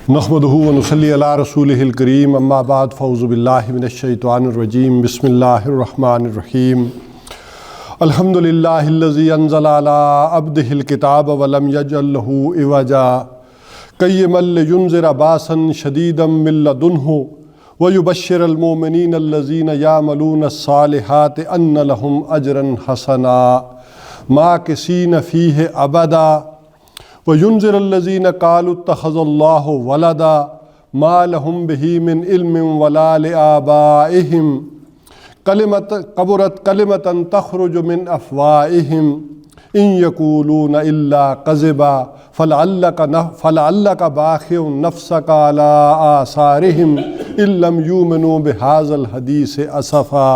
نحمدہ ونصلی علی رسولہ الکریم اما بعد فاعوذ باللہ من الشیطان الرجیم بسم اللہ الرحمن الرحیم الحمد للہ الذی انزل علی عبدہ الکتاب ولم یجعل لہ عوجا قیما لینذر باسا شدیدا من لدنہ ویبشر المؤمنین الذین یعملون الصالحات ان لہم اجرا حسنا ماکثین فیہ ابدا وَيُنذِرَ الَّذِينَ قَالُوا اتَّخَذَ اللَّهُ وَلَدًا مَا لَهُم بِهِ مِنْ عِلْمٍ وَلَا لِآبَائِهِمْ كَبُرَتْ كَلِمَةً تَخْرُجُ مِنْ أَفْوَاهِهِمْ إِنْ يَقُولُونَ إِلَّا كَذِبًا فَلَعَلَّكَ بَاخِعٌ نَفْسَكَ عَلَىٰ آثَارِهِمْ إِن لَّمْ يُؤْمِنُوا بِهَٰذَا الْحَدِيثِ أَسَفًا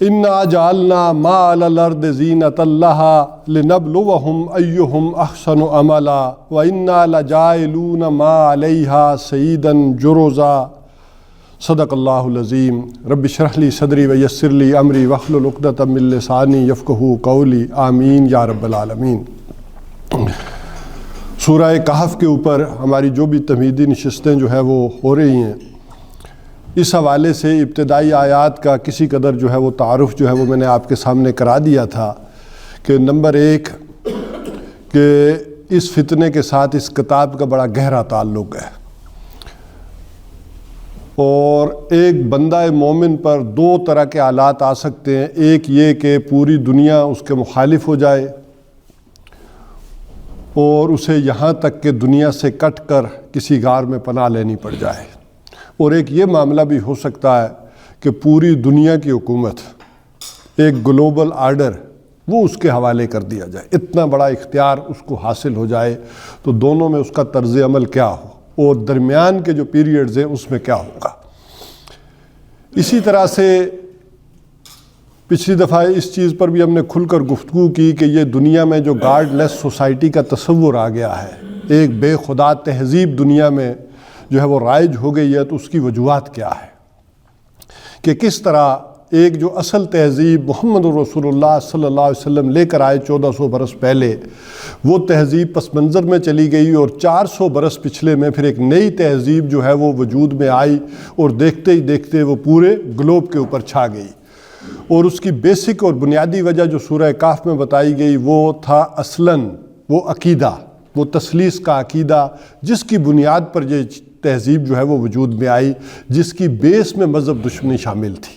اِنَّا جَعَلْنَا مَا عَلَى الْأَرْضِ زِینَةً لَهَا لِنَبْلُوَهُمْ أَيُّهُمْ أَحْسَنُ عَمَلًا وَإِنَّا لَجَاعِلُونَ مَا عَلَيْهَا صَعِيدًا جُرُزًا صدق اللہ العظیم رب اشرح لی صدری ویسر لی امری واحلل عقدۃ من لسانی یفقہوا قولی آمین یا رب العالمین۔ سورہ کہف کے اوپر ہماری جو بھی تمہیدی نشستیں جو ہے وہ ہو رہی ہیں، اس حوالے سے ابتدائی آیات کا کسی قدر جو ہے وہ تعارف جو ہے وہ میں نے آپ کے سامنے کرا دیا تھا کہ نمبر ایک کہ اس فتنے کے ساتھ اس کتاب کا بڑا گہرا تعلق ہے، اور ایک بندہ مومن پر دو طرح کے حالات آ سکتے ہیں۔ ایک یہ کہ پوری دنیا اس کے مخالف ہو جائے اور اسے یہاں تک کہ دنیا سے کٹ کر کسی غار میں پناہ لینی پڑ جائے، اور ایک یہ معاملہ بھی ہو سکتا ہے کہ پوری دنیا کی حکومت، ایک گلوبل آرڈر وہ اس کے حوالے کر دیا جائے، اتنا بڑا اختیار اس کو حاصل ہو جائے۔ تو دونوں میں اس کا طرز عمل کیا ہو اور درمیان کے جو پیریڈز ہیں اس میں کیا ہوگا۔ اسی طرح سے پچھلی دفعہ اس چیز پر بھی ہم نے کھل کر گفتگو کی کہ یہ دنیا میں جو گارڈ لیس سوسائٹی کا تصور آ گیا ہے، ایک بے خدا تہذیب دنیا میں جو ہے وہ رائج ہو گئی ہے، تو اس کی وجوہات کیا ہے کہ کس طرح ایک جو اصل تہذیب محمد رسول اللہ صلی اللہ علیہ وسلم لے کر آئے 1400 برس پہلے، وہ تہذیب پس منظر میں چلی گئی، اور 400 برس پچھلے میں پھر ایک نئی تہذیب جو ہے وہ وجود میں آئی، اور دیکھتے ہی دیکھتے وہ پورے گلوب کے اوپر چھا گئی۔ اور اس کی بیسک اور بنیادی وجہ جو سورہ کہف میں بتائی گئی وہ تھا اصلاً وہ عقیدہ، وہ تثلیث کا عقیدہ، جس کی بنیاد پر یہ تہذیب جو ہے وہ وجود میں آئی، جس کی بیس میں مذہب دشمنی شامل تھی۔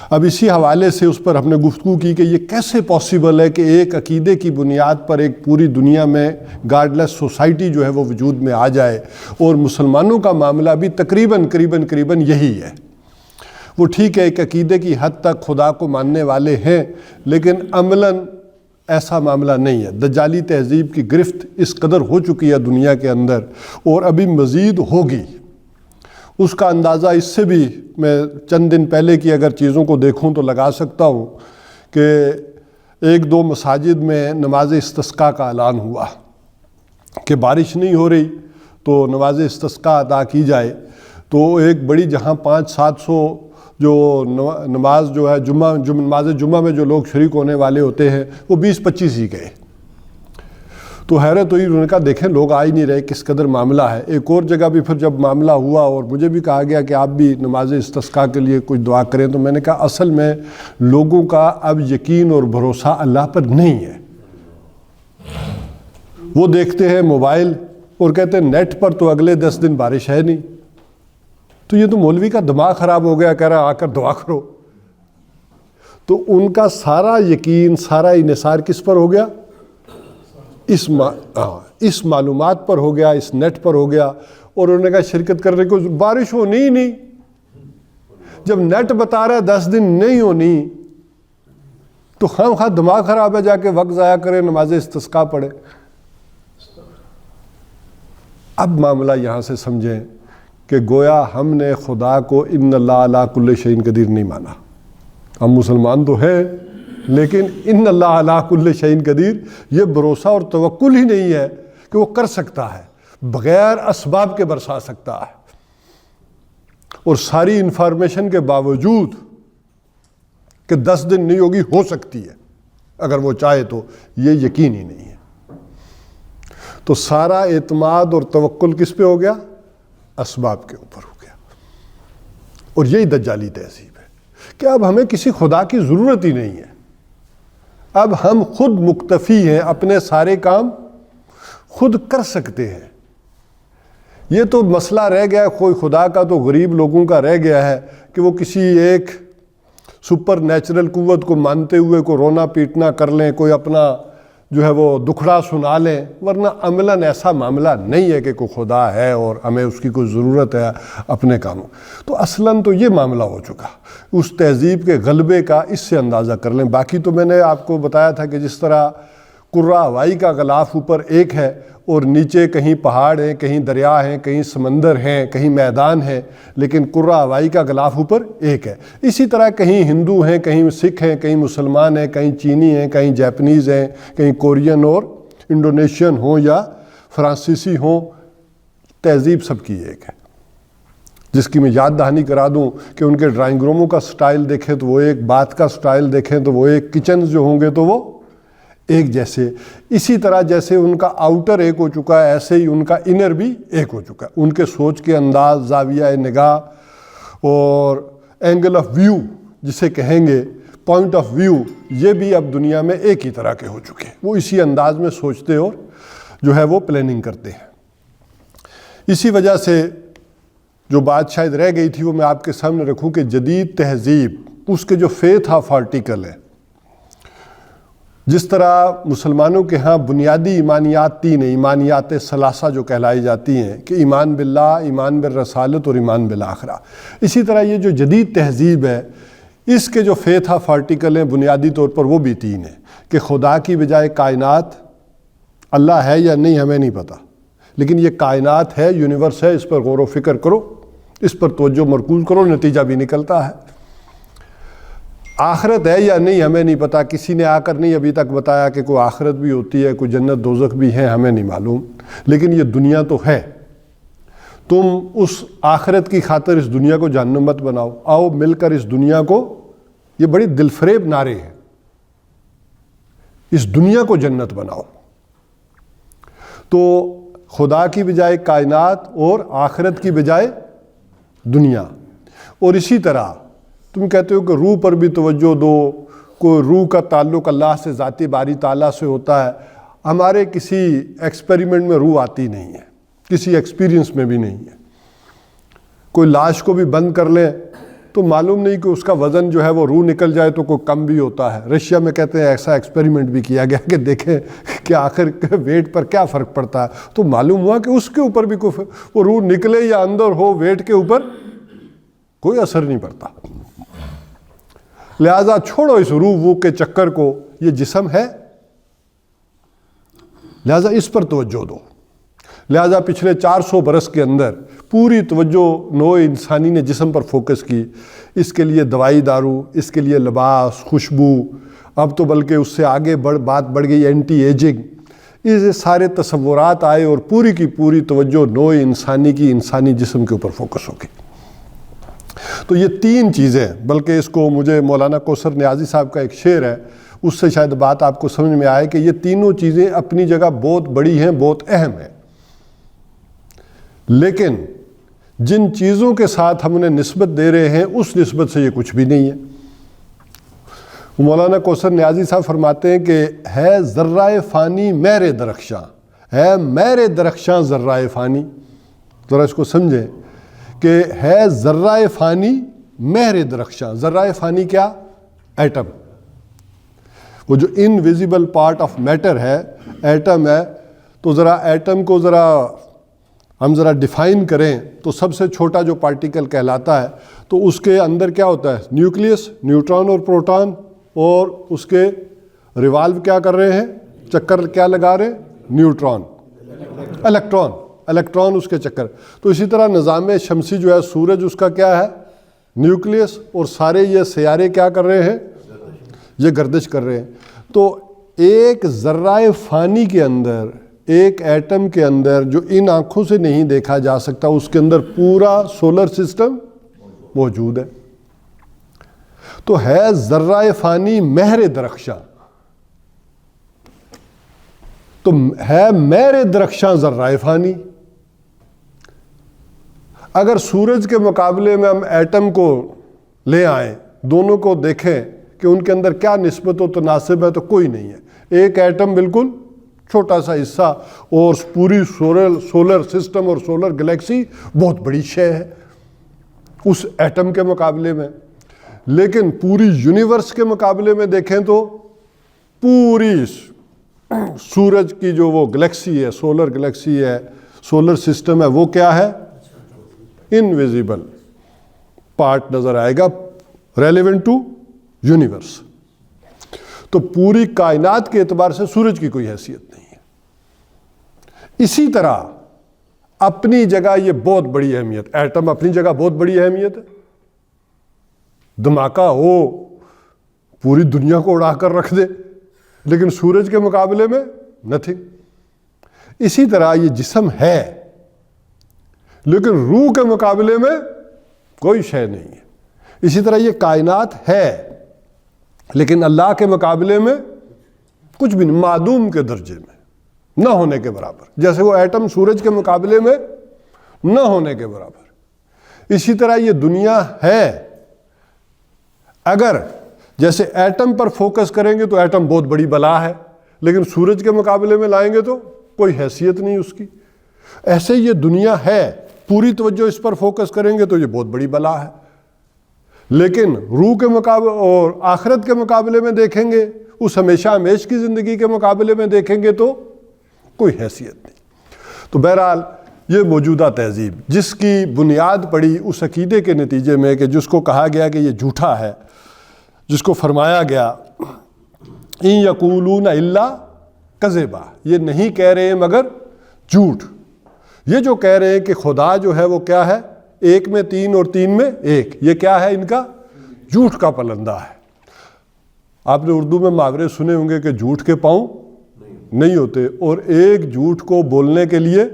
اب اسی حوالے سے اس پر ہم نے گفتگو کی کہ یہ کیسے پاسبل ہے کہ ایک عقیدے کی بنیاد پر ایک پوری دنیا میں گارڈ لیس سوسائٹی جو ہے وہ وجود میں آ جائے، اور مسلمانوں کا معاملہ بھی تقریباً یہی ہے۔ وہ ٹھیک ہے ایک عقیدے کی حد تک خدا کو ماننے والے ہیں، لیکن عملاً ایسا معاملہ نہیں ہے۔ دجالی تہذیب کی گرفت اس قدر ہو چکی ہے دنیا کے اندر، اور ابھی مزید ہوگی۔ اس کا اندازہ اس سے بھی میں چند دن پہلے کی اگر چیزوں کو دیکھوں تو لگا سکتا ہوں کہ ایک دو مساجد میں نماز استسقاء کا اعلان ہوا کہ بارش نہیں ہو رہی تو نماز استسقاء ادا کی جائے، تو ایک بڑی جہاں 500-700 جو نماز جو ہے نماز جمعہ میں جو لوگ شریک ہونے والے ہوتے ہیں وہ 20-25 ہی گئے۔ تو حیرت ہوئی، انہوں نے کہا دیکھیں لوگ آ ہی نہیں رہے، کس قدر معاملہ ہے۔ ایک اور جگہ بھی پھر جب معاملہ ہوا اور مجھے بھی کہا گیا کہ آپ بھی نماز استسقاء کے لیے کچھ دعا کریں، تو میں نے کہا اصل میں لوگوں کا اب یقین اور بھروسہ اللہ پر نہیں ہے۔ وہ دیکھتے ہیں موبائل اور کہتے ہیں نیٹ پر تو اگلے 10 دن بارش ہے نہیں، تو یہ تو مولوی کا دماغ خراب ہو گیا، کہہ رہا آ کر دعا کرو۔ تو ان کا سارا یقین، سارا انحصار کس پر ہو گیا؟ اس معلومات پر ہو گیا، اس نیٹ پر ہو گیا، اور انہوں نے کہا شرکت کرنے کو بارش ہونی ہی نہیں۔ جب نیٹ بتا رہا ہے 10 دن نہیں ہونی، تو خام خواہ دماغ خراب ہے، جا کے وقت ضائع کرے، نماز استسقاء پڑھے۔ اب معاملہ یہاں سے سمجھیں کہ گویا ہم نے خدا کو ان اللہ علی کل شیء قدیر نہیں مانا۔ ہم مسلمان تو ہیں، لیکن ان اللہ علی کل شیء قدیر یہ بھروسہ اور توکل ہی نہیں ہے کہ وہ کر سکتا ہے، بغیر اسباب کے برسا سکتا ہے، اور ساری انفارمیشن کے باوجود کہ 10 دن نہیں ہوگی، ہو سکتی ہے اگر وہ چاہے تو، یہ یقین ہی نہیں ہے۔ تو سارا اعتماد اور توکل کس پہ ہو گیا؟ اسباب کے اوپر ہو گیا. اور یہی دجالی تہذیب ہے کہ اب ہمیں کسی خدا کی ضرورت ہی نہیں ہے. اب ہم خود مکتفی ہیں، اپنے سارے کام خود کر سکتے ہیں. یہ تو مسئلہ رہ گیا ہے کوئی خدا کا تو غریب لوگوں کا رہ گیا ہے کہ وہ کسی ایک سپر نیچرل قوت کو مانتے ہوئے کوئی رونا پیٹنا کر لیں، کوئی اپنا جو ہے وہ دکھڑا سنا لیں، ورنہ عملاً ایسا معاملہ نہیں ہے کہ کوئی خدا ہے اور ہمیں اس کی کوئی ضرورت ہے اپنے کاموں. تو اصلاً تو یہ معاملہ ہو چکا. اس تہذیب کے غلبے کا اس سے اندازہ کر لیں. باقی تو میں نے آپ کو بتایا تھا کہ جس طرح کرہ ہوائی کا غلاف اوپر ایک ہے اور نیچے کہیں پہاڑ ہیں، کہیں دریا ہیں، کہیں سمندر ہیں، کہیں میدان ہیں، لیکن کرہ ہوائی کا غلاف اوپر ایک ہے. اسی طرح کہیں ہندو ہیں، کہیں سکھ ہیں، کہیں مسلمان ہیں، کہیں چینی ہیں، کہیں جیپنیز ہیں، کہیں کورین اور انڈونیشین ہوں یا فرانسیسی ہوں، تہذیب سب کی ایک ہے. جس کی میں یاد دہانی کرا دوں کہ ان کے ڈرائنگ روموں کا سٹائل دیکھیں تو وہ ایک، بات کا سٹائل دیکھیں تو وہ ایک، کچنز جو ہوں گے تو وہ ایک جیسے. اسی طرح جیسے ان کا آؤٹر ایک ہو چکا ہے ایسے ہی ان کا انر بھی ایک ہو چکا ہے. ان کے سوچ کے انداز، زاویہ نگاہ اور اینگل آف ویو جسے کہیں گے، پوائنٹ آف ویو، یہ بھی اب دنیا میں ایک ہی طرح کے ہو چکے ہیں. وہ اسی انداز میں سوچتے اور جو ہے وہ پلاننگ کرتے ہیں. اسی وجہ سے جو بات شاید رہ گئی تھی وہ میں آپ کے سامنے رکھوں کہ جدید تہذیب، اس کے جو فیتھ آف آرٹیکل ہے، جس طرح مسلمانوں کے ہاں بنیادی ایمانیات 3 ہیں، ایمانیات ثلاثہ جو کہلائی جاتی ہیں کہ ایمان باللہ، ایمان بالرسالت اور ایمان بالآخرہ. اسی طرح یہ جو جدید تہذیب ہے اس کے جو فیتھ آف آرٹیکل ہیں بنیادی طور پر وہ بھی 3 ہیں کہ خدا کی بجائے کائنات، اللہ ہے یا نہیں ہمیں نہیں پتہ، لیکن یہ کائنات ہے، یونیورس ہے، اس پر غور و فکر کرو، اس پر توجہ مرکوز کرو، نتیجہ بھی نکلتا ہے. آخرت ہے یا نہیں ہمیں نہیں پتہ، کسی نے آ کر نہیں ابھی تک بتایا کہ کوئی آخرت بھی ہوتی ہے، کوئی جنت دوزخ بھی ہے، ہمیں نہیں معلوم، لیکن یہ دنیا تو ہے. تم اس آخرت کی خاطر اس دنیا کو جہنم مت بناؤ، آؤ مل کر اس دنیا کو، یہ بڑی دل فریب نعرے ہیں، اس دنیا کو جنت بناؤ. تو خدا کی بجائے کائنات اور آخرت کی بجائے دنیا. اور اسی طرح تم کہتے ہو کہ روح پر بھی توجہ دو، کوئی روح کا تعلق اللہ سے ذاتی باری تعالیٰ سے ہوتا ہے. ہمارے کسی ایکسپیریمنٹ میں روح آتی نہیں ہے، کسی ایکسپیرینس میں بھی نہیں ہے. کوئی لاش کو بھی بند کر لیں تو معلوم نہیں کہ اس کا وزن جو ہے وہ روح نکل جائے تو کوئی کم بھی ہوتا ہے. رشیا میں کہتے ہیں ایسا ایکسپیریمنٹ بھی کیا گیا کہ دیکھیں کہ آخر ویٹ پر کیا فرق پڑتا ہے، تو معلوم ہوا کہ اس کے اوپر بھی کوئی وہ روح نکلے یا اندر ہو، ویٹ کے اوپر کوئی اثر نہیں پڑتا. لہذا چھوڑو اس روح وہ کے چکر کو، یہ جسم ہے، لہذا اس پر توجہ دو. لہذا پچھلے 400 برس کے اندر پوری توجہ نوع انسانی نے جسم پر فوکس کی. اس کے لیے دوائی دارو، اس کے لیے لباس، خوشبو، اب تو بلکہ اس سے آگے بات بڑھ گئی اینٹی ایجنگ. یہ سارے تصورات آئے اور پوری کی پوری توجہ نوع انسانی کی، انسانی جسم کے اوپر فوکس ہو گئی. تو یہ 3 چیزیں، بلکہ اس کو مجھے مولانا کوثر نیازی صاحب کا ایک شعر ہے، اس سے شاید بات آپ کو سمجھ میں آئے کہ یہ تینوں چیزیں اپنی جگہ بہت بڑی ہیں، بہت اہم ہیں، لیکن جن چیزوں کے ساتھ ہم انہیں نسبت دے رہے ہیں اس نسبت سے یہ کچھ بھی نہیں ہے. مولانا کوثر نیازی صاحب فرماتے ہیں کہ ہے ذرہ فانی مہر درخشاں، ہے مہر درخشاں ذرہ فانی. ذرا اس کو سمجھیں کہ ہے ذرہ فانی مہر درخشاں. ذرہ فانی کیا؟ ایٹم. وہ جو انویزیبل پارٹ آف میٹر ہے، ایٹم ہے. تو ذرا ایٹم کو ہم ڈیفائن کریں تو سب سے چھوٹا جو پارٹیکل کہلاتا ہے، تو اس کے اندر کیا ہوتا ہے؟ نیوکلیس، نیوٹران اور پروٹون، اور اس کے ریوالو کیا کر رہے ہیں؟ چکر کیا لگا رہے ہیں؟ نیوٹران، الیکٹران اس کے چکر. تو اسی طرح نظام شمسی جو ہے، سورج اس کا کیا ہے؟ نیوکلیس، اور سارے یہ سیارے کیا کر رہے ہیں؟ یہ گردش کر رہے ہیں. تو ایک ذرہ فانی کے اندر، ایک ایٹم کے اندر جو ان آنکھوں سے نہیں دیکھا جا سکتا، اس کے اندر پورا سولر سسٹم موجود ہے. تو ہے ذرہ فانی مہر درخشاں. تو ہے میرے درخشاں ذرائے فانی. اگر سورج کے مقابلے میں ہم ایٹم کو لے آئیں, دونوں کو دیکھیں کہ ان کے اندر کیا نسبت و تناسب ہے, تو کوئی نہیں ہے. ایک ایٹم بالکل چھوٹا سا حصہ, اور پوری سولر سسٹم اور سولر گلیکسی بہت بڑی شے ہے اس ایٹم کے مقابلے میں. لیکن پوری یونیورس کے مقابلے میں دیکھیں تو پوری سورج کی جو وہ گلیکسی ہے, سولر گلیکسی ہے, سولر سسٹم ہے, وہ کیا ہے؟ انویزیبل پارٹ نظر آئے گا ریلیونٹ ٹو یونیورس. تو پوری کائنات کے اعتبار سے سورج کی کوئی حیثیت نہیں ہے. اسی طرح اپنی جگہ یہ بہت بڑی اہمیت, ایٹم اپنی جگہ بہت بڑی اہمیت ہے, دھماکہ ہو پوری دنیا کو اڑا کر رکھ دے, لیکن سورج کے مقابلے میں نتھنگ. اسی طرح یہ جسم ہے لیکن روح کے مقابلے میں کوئی شے نہیں ہے. اسی طرح یہ کائنات ہے لیکن اللہ کے مقابلے میں کچھ بھی نہیں, معدوم کے درجے میں, نہ ہونے کے برابر. جیسے وہ ایٹم سورج کے مقابلے میں نہ ہونے کے برابر, اسی طرح یہ دنیا ہے. اگر جیسے ایٹم پر فوکس کریں گے تو ایٹم بہت بڑی بلا ہے, لیکن سورج کے مقابلے میں لائیں گے تو کوئی حیثیت نہیں اس کی. ایسے یہ دنیا ہے, پوری توجہ اس پر فوکس کریں گے تو یہ بہت بڑی بلا ہے, لیکن روح کے مقابلے اور آخرت کے مقابلے میں دیکھیں گے, اس ہمیشہ ہمیش کی زندگی کے مقابلے میں دیکھیں گے تو کوئی حیثیت نہیں. تو بہرحال یہ موجودہ تہذیب جس کی بنیاد پڑی اس عقیدے کے نتیجے میں کہ جس کو کہا گیا کہ یہ جھوٹا ہے, جس کو فرمایا گیا ان یقولون الا کذبا, یہ نہیں کہہ رہے ہیں مگر جھوٹ. یہ جو کہہ رہے ہیں کہ خدا جو ہے وہ کیا ہے, ایک میں تین اور تین میں ایک, یہ کیا ہے ان کا جھوٹ کا پلندہ ہے. آپ نے اردو میں محاورے سنے ہوں گے کہ جھوٹ کے پاؤں نہیں ہوتے, اور ایک جھوٹ کو بولنے کے لیے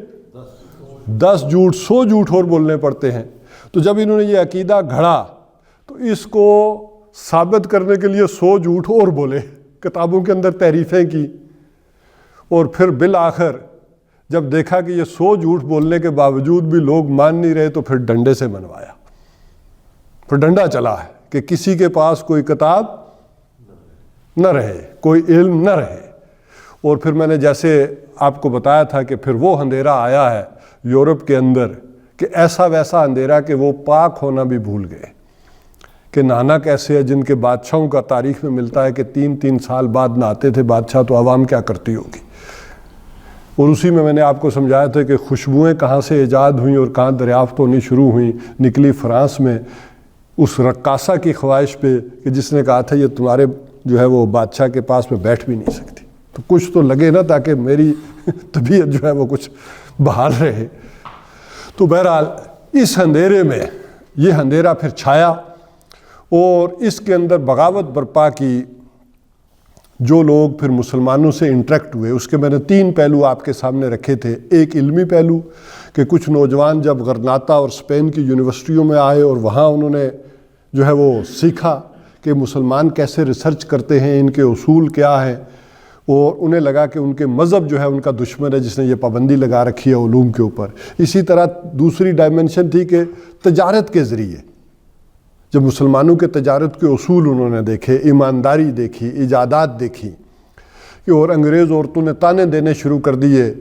10 جھوٹ 100 جھوٹ اور بولنے پڑتے ہیں. تو جب انہوں نے یہ عقیدہ گھڑا تو اس کو ثابت کرنے کے لیے 100 جھوٹ اور بولے, کتابوں کے اندر تحریفیں کی, اور پھر بالآخر جب دیکھا کہ یہ 100 جھوٹ بولنے کے باوجود بھی لوگ مان نہیں رہے تو پھر ڈنڈے سے منوایا. پھر ڈنڈا چلا ہے کہ کسی کے پاس کوئی کتاب نہ رہے, کوئی علم نہ رہے. اور پھر میں نے جیسے آپ کو بتایا تھا کہ پھر وہ اندھیرا آیا ہے یورپ کے اندر کہ ایسا ویسا اندھیرا کہ وہ پاک ہونا بھی بھول گئے کہ نہانا کیسے ہے, جن کے بادشاہوں کا تاریخ میں ملتا ہے کہ 3 سال بعد نہاتے تھے بادشاہ, تو عوام کیا کرتی ہوگی. اور اسی میں نے آپ کو سمجھایا تھا کہ خوشبوئیں کہاں سے ایجاد ہوئیں اور کہاں دریافت ہونی شروع ہوئیں. نکلی فرانس میں اس رقاصہ کی خواہش پہ کہ جس نے کہا تھا یہ تمہارے جو ہے وہ بادشاہ کے پاس میں بیٹھ بھی نہیں سکتی, تو کچھ تو لگے نا تاکہ میری طبیعت جو ہے وہ کچھ بحال رہے. تو بہرحال اس اندھیرے میں یہ اندھیرا پھر چھایا اور اس کے اندر بغاوت برپا کی. جو لوگ پھر مسلمانوں سے انٹریکٹ ہوئے, اس کے میں نے 3 پہلو آپ کے سامنے رکھے تھے. ایک علمی پہلو کہ کچھ نوجوان جب غرناطہ اور اسپین کی یونیورسٹیوں میں آئے اور وہاں انہوں نے جو ہے وہ سیکھا کہ مسلمان کیسے ریسرچ کرتے ہیں, ان کے اصول کیا ہیں, اور انہیں لگا کہ ان کے مذہب جو ہے ان کا دشمن ہے جس نے یہ پابندی لگا رکھی ہے علوم کے اوپر. اسی طرح دوسری ڈائمنشن تھی کہ تجارت کے ذریعے جب مسلمانوں کے تجارت کے اصول انہوں نے دیکھے, ایمانداری دیکھی, ایجادات دیکھی, کہ اور انگریز عورتوں نے تانے دینے شروع کر دیے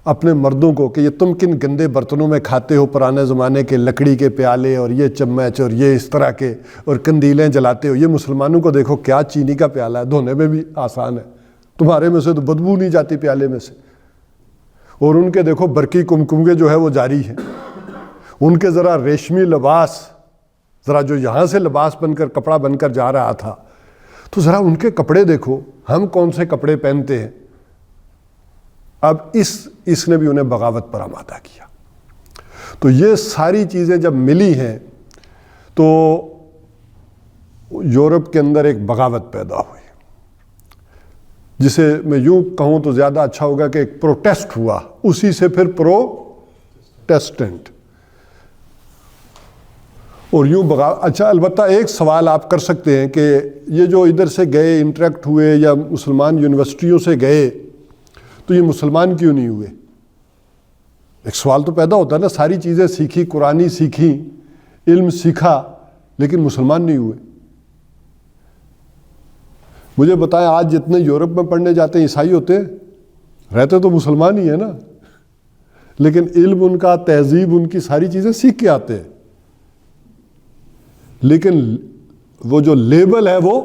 اپنے مردوں کو کہ یہ تم کن گندے برتنوں میں کھاتے ہو, پرانے زمانے کے لکڑی کے پیالے اور یہ چمچ اور یہ اس طرح کے, اور کندیلیں جلاتے ہو. یہ مسلمانوں کو دیکھو کیا چینی کا پیالہ ہے, دھونے میں بھی آسان ہے, تمہارے میں سے تو بدبو نہیں جاتی پیالے میں سے. اور ان کے دیکھو برقی کمکمگے جو ہے وہ جاری ہیں, ان کے ذرا ریشمی لباس, ذرا جو یہاں سے لباس بن کر کپڑا بن کر جا رہا تھا, تو ذرا ان کے کپڑے دیکھو, ہم کون سے کپڑے پہنتے ہیں. اب اس نے بھی انہیں بغاوت پر آمادہ کیا. تو یہ ساری چیزیں جب ملی ہیں تو یورپ کے اندر ایک بغاوت پیدا ہوئی, جسے میں یوں کہوں تو زیادہ اچھا ہوگا کہ ایک پروٹیسٹ ہوا, اسی سے پھر پروٹیسٹنٹ. اور یوں اچھا البتہ ایک سوال آپ کر سکتے ہیں کہ یہ جو ادھر سے گئے انٹریکٹ ہوئے یا مسلمان یونیورسٹیوں سے گئے, تو یہ مسلمان کیوں نہیں ہوئے؟ ایک سوال تو پیدا ہوتا ہے نا، ساری چیزیں سیکھی، قرآنی سیکھی، علم سیکھا، لیکن مسلمان نہیں ہوئے۔ مجھے بتائیں آج جتنے یورپ میں پڑھنے جاتے ہیں عیسائی ہوتے ہیں، رہتے تو مسلمان ہی ہیں نا، لیکن علم ان کا، تہذیب ان کی، ساری چیزیں سیکھ کے آتے ہیں، لیکن وہ جو لیبل ہے وہ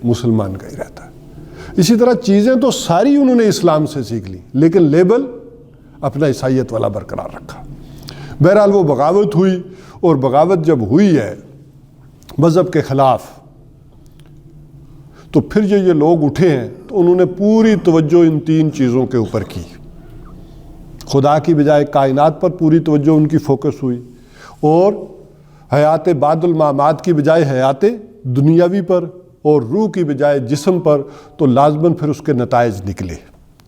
مسلمان کا ہی رہتا ہے۔ اسی طرح چیزیں تو ساری انہوں نے اسلام سے سیکھ لی، لیکن لیبل اپنا عیسائیت والا برقرار رکھا۔ بہرحال وہ بغاوت ہوئی، اور بغاوت جب ہوئی ہے مذہب کے خلاف، تو پھر یہ لوگ اٹھے ہیں تو انہوں نے پوری توجہ ان تین چیزوں کے اوپر کی۔ خدا کی بجائے کائنات پر پوری توجہ ان کی فوکس ہوئی، اور حیات بعد الممات کی بجائے حیات دنیاوی پر، اور روح کی بجائے جسم پر، تو لازماً پھر اس کے نتائج نکلے۔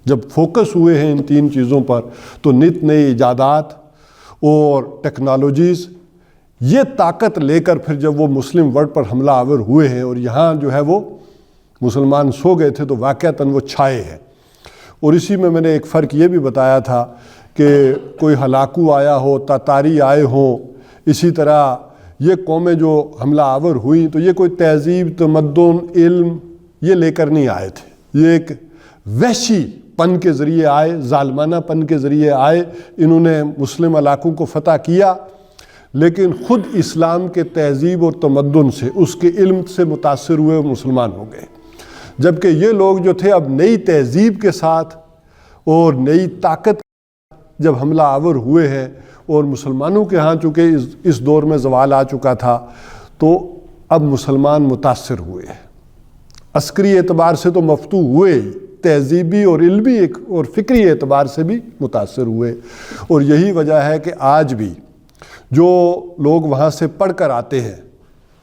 جب فوکس ہوئے ہیں ان تین چیزوں پر، تو نت نئے ایجادات اور ٹیکنالوجیز، یہ طاقت لے کر پھر جب وہ مسلم ورلڈ پر حملہ آور ہوئے ہیں، اور یہاں جو ہے وہ مسلمان سو گئے تھے، تو واقعتاً وہ چھائے ہیں۔ اور اسی میں نے ایک فرق یہ بھی بتایا تھا کہ کوئی ہلاکو آیا ہو، تاتاری آئے ہوں، اسی طرح یہ قومیں جو حملہ آور ہوئیں، تو یہ کوئی تہذیب، تمدن، علم یہ لے کر نہیں آئے تھے، یہ ایک وحشی پن کے ذریعے آئے، ظالمانہ پن کے ذریعے آئے۔ انہوں نے مسلم علاقوں کو فتح کیا، لیکن خود اسلام کے تہذیب اور تمدن سے، اس کے علم سے متاثر ہوئے اور مسلمان ہو گئے۔ جبکہ یہ لوگ جو تھے اب نئی تہذیب کے ساتھ اور نئی طاقت جب حملہ آور ہوئے ہیں، اور مسلمانوں کے ہاں چونکہ اس دور میں زوال آ چکا تھا، تو اب مسلمان متاثر ہوئے ہیں۔ عسکری اعتبار سے تو مفتوح ہوئے، تہذیبی اور علمی اور فکری اعتبار سے بھی متاثر ہوئے۔ اور یہی وجہ ہے کہ آج بھی جو لوگ وہاں سے پڑھ کر آتے ہیں،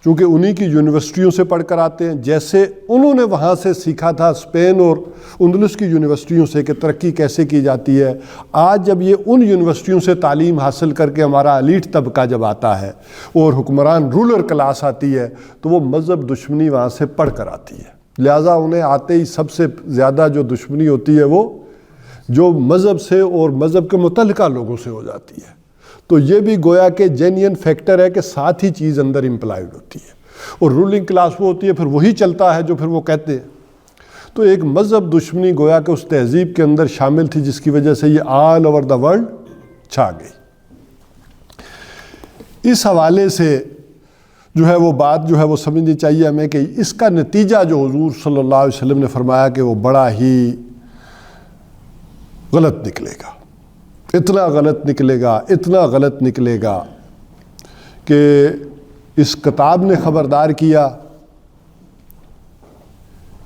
چونکہ انہی کی یونیورسٹیوں سے پڑھ کر آتے ہیں، جیسے انہوں نے وہاں سے سیکھا تھا اسپین اور اندلس کی یونیورسٹیوں سے کہ ترقی کیسے کی جاتی ہے، آج جب یہ ان یونیورسٹیوں سے تعلیم حاصل کر کے ہمارا ایلیٹ طبقہ جب آتا ہے اور حکمران رولر کلاس آتی ہے، تو وہ مذہب دشمنی وہاں سے پڑھ کر آتی ہے۔ لہٰذا انہیں آتے ہی سب سے زیادہ جو دشمنی ہوتی ہے وہ جو مذہب سے اور مذہب کے متعلقہ لوگوں سے ہو جاتی ہے۔ تو یہ بھی گویا کہ جینین فیکٹر ہے کہ ساتھ ہی چیز اندر امپلائڈ ہوتی ہے، اور رولنگ کلاس وہ ہوتی ہے، پھر وہی چلتا ہے جو پھر وہ کہتے ہیں۔ تو ایک مذہب دشمنی گویا کہ اس تہذیب کے اندر شامل تھی، جس کی وجہ سے یہ آل اوور دا ورلڈ چھا گئی۔ اس حوالے سے جو ہے وہ بات جو ہے وہ سمجھنی چاہیے ہمیں کہ اس کا نتیجہ جو حضور صلی اللہ علیہ وسلم نے فرمایا کہ وہ بڑا ہی غلط نکلے گا، اتنا غلط نکلے گا، اتنا غلط نکلے گا کہ اس کتاب نے خبردار کیا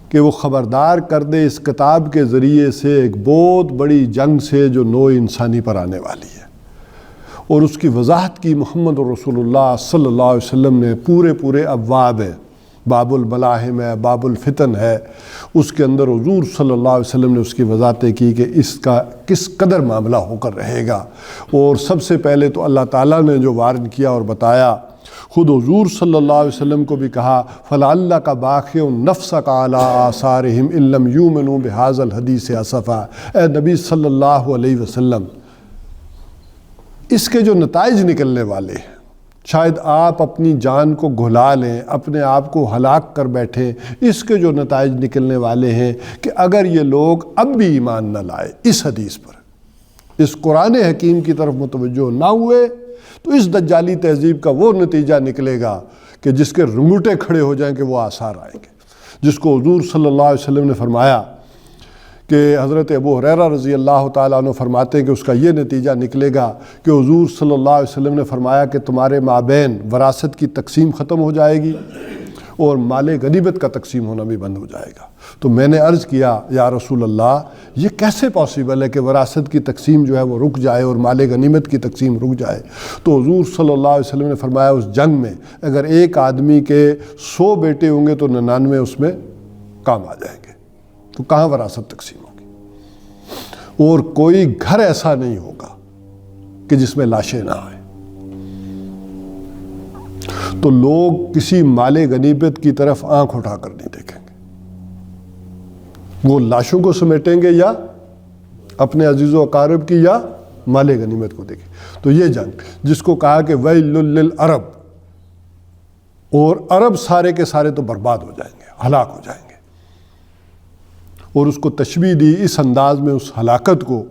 کہ وہ خبردار کر دے اس کتاب کے ذریعے سے ایک بہت بڑی جنگ سے جو نوع انسانی پر آنے والی ہے، اور اس کی وضاحت کی محمد رسول اللہ صلی اللہ علیہ وسلم نے پورے ابواب ہیں، باب الملاحم ہے، باب الفتن ہے، اس کے اندر حضور صلی اللہ علیہ وسلم نے اس کی وضاحتیں کی کہ اس کا کس قدر معاملہ ہو کر رہے گا۔ اور سب سے پہلے تو اللہ تعالیٰ نے جو وارن کیا اور بتایا، خود حضور صلی اللہ علیہ وسلم کو بھی کہا فَلَعَلَّكَ بَاخِعٌ نَفْسَكَ عَلَىٰ آثَارِهِمْ إِن لَّمْ يُؤْمِنُوا بِهَٰذَا الْحَدِيثِ أَسَفًا۔ اے نبی صلی اللہ علیہ وسلم، اس کے جو نتائج نکلنے والے ہیں، شاید آپ اپنی جان کو گھلا لیں، اپنے آپ کو ہلاک کر بیٹھیں، اس کے جو نتائج نکلنے والے ہیں کہ اگر یہ لوگ اب بھی ایمان نہ لائے اس حدیث پر، اس قرآن حکیم کی طرف متوجہ نہ ہوئے، تو اس دجالی تہذیب کا وہ نتیجہ نکلے گا کہ جس کے رنگوٹے کھڑے ہو جائیں کہ وہ آثار آئیں گے، جس کو حضور صلی اللہ علیہ وسلم نے فرمایا کہ حضرت ابو ہریرہ رضی اللہ تعالیٰ عنہ فرماتے ہیں کہ اس کا یہ نتیجہ نکلے گا کہ حضور صلی اللہ علیہ وسلم نے فرمایا کہ تمہارے مابین وراثت کی تقسیم ختم ہو جائے گی اور مال غنیمت کا تقسیم ہونا بھی بند ہو جائے گا۔ تو میں نے عرض کیا یا رسول اللہ، یہ کیسے پاسبل ہے کہ وراثت کی تقسیم جو ہے وہ رک جائے اور مال غنیمت کی تقسیم رک جائے؟ تو حضور صلی اللہ علیہ وسلم نے فرمایا اس جنگ میں اگر ایک آدمی کے 100 بیٹے ہوں گے تو 99 اس میں کام آ جائیں گے، تو کہاں وراثت تقسیم ہوگی؟ اور کوئی گھر ایسا نہیں ہوگا کہ جس میں لاشیں نہ آئیں۔ تو لوگ کسی مال غنیمت کی طرف آنکھ اٹھا کر نہیں دیکھیں گے۔ وہ لاشوں کو سمیٹیں گے یا اپنے عزیز و اقارب کی یا مال غنیمت کو دیکھیں. تو یہ جنگ جس کو کہا کہ ویل للعرب، اور عرب سارے کے سارے تو برباد ہو جائیں گے، ہلاک ہو جائیں گے. اور اس کو تشبیہ دی اس انداز میں اس ہلاکت کو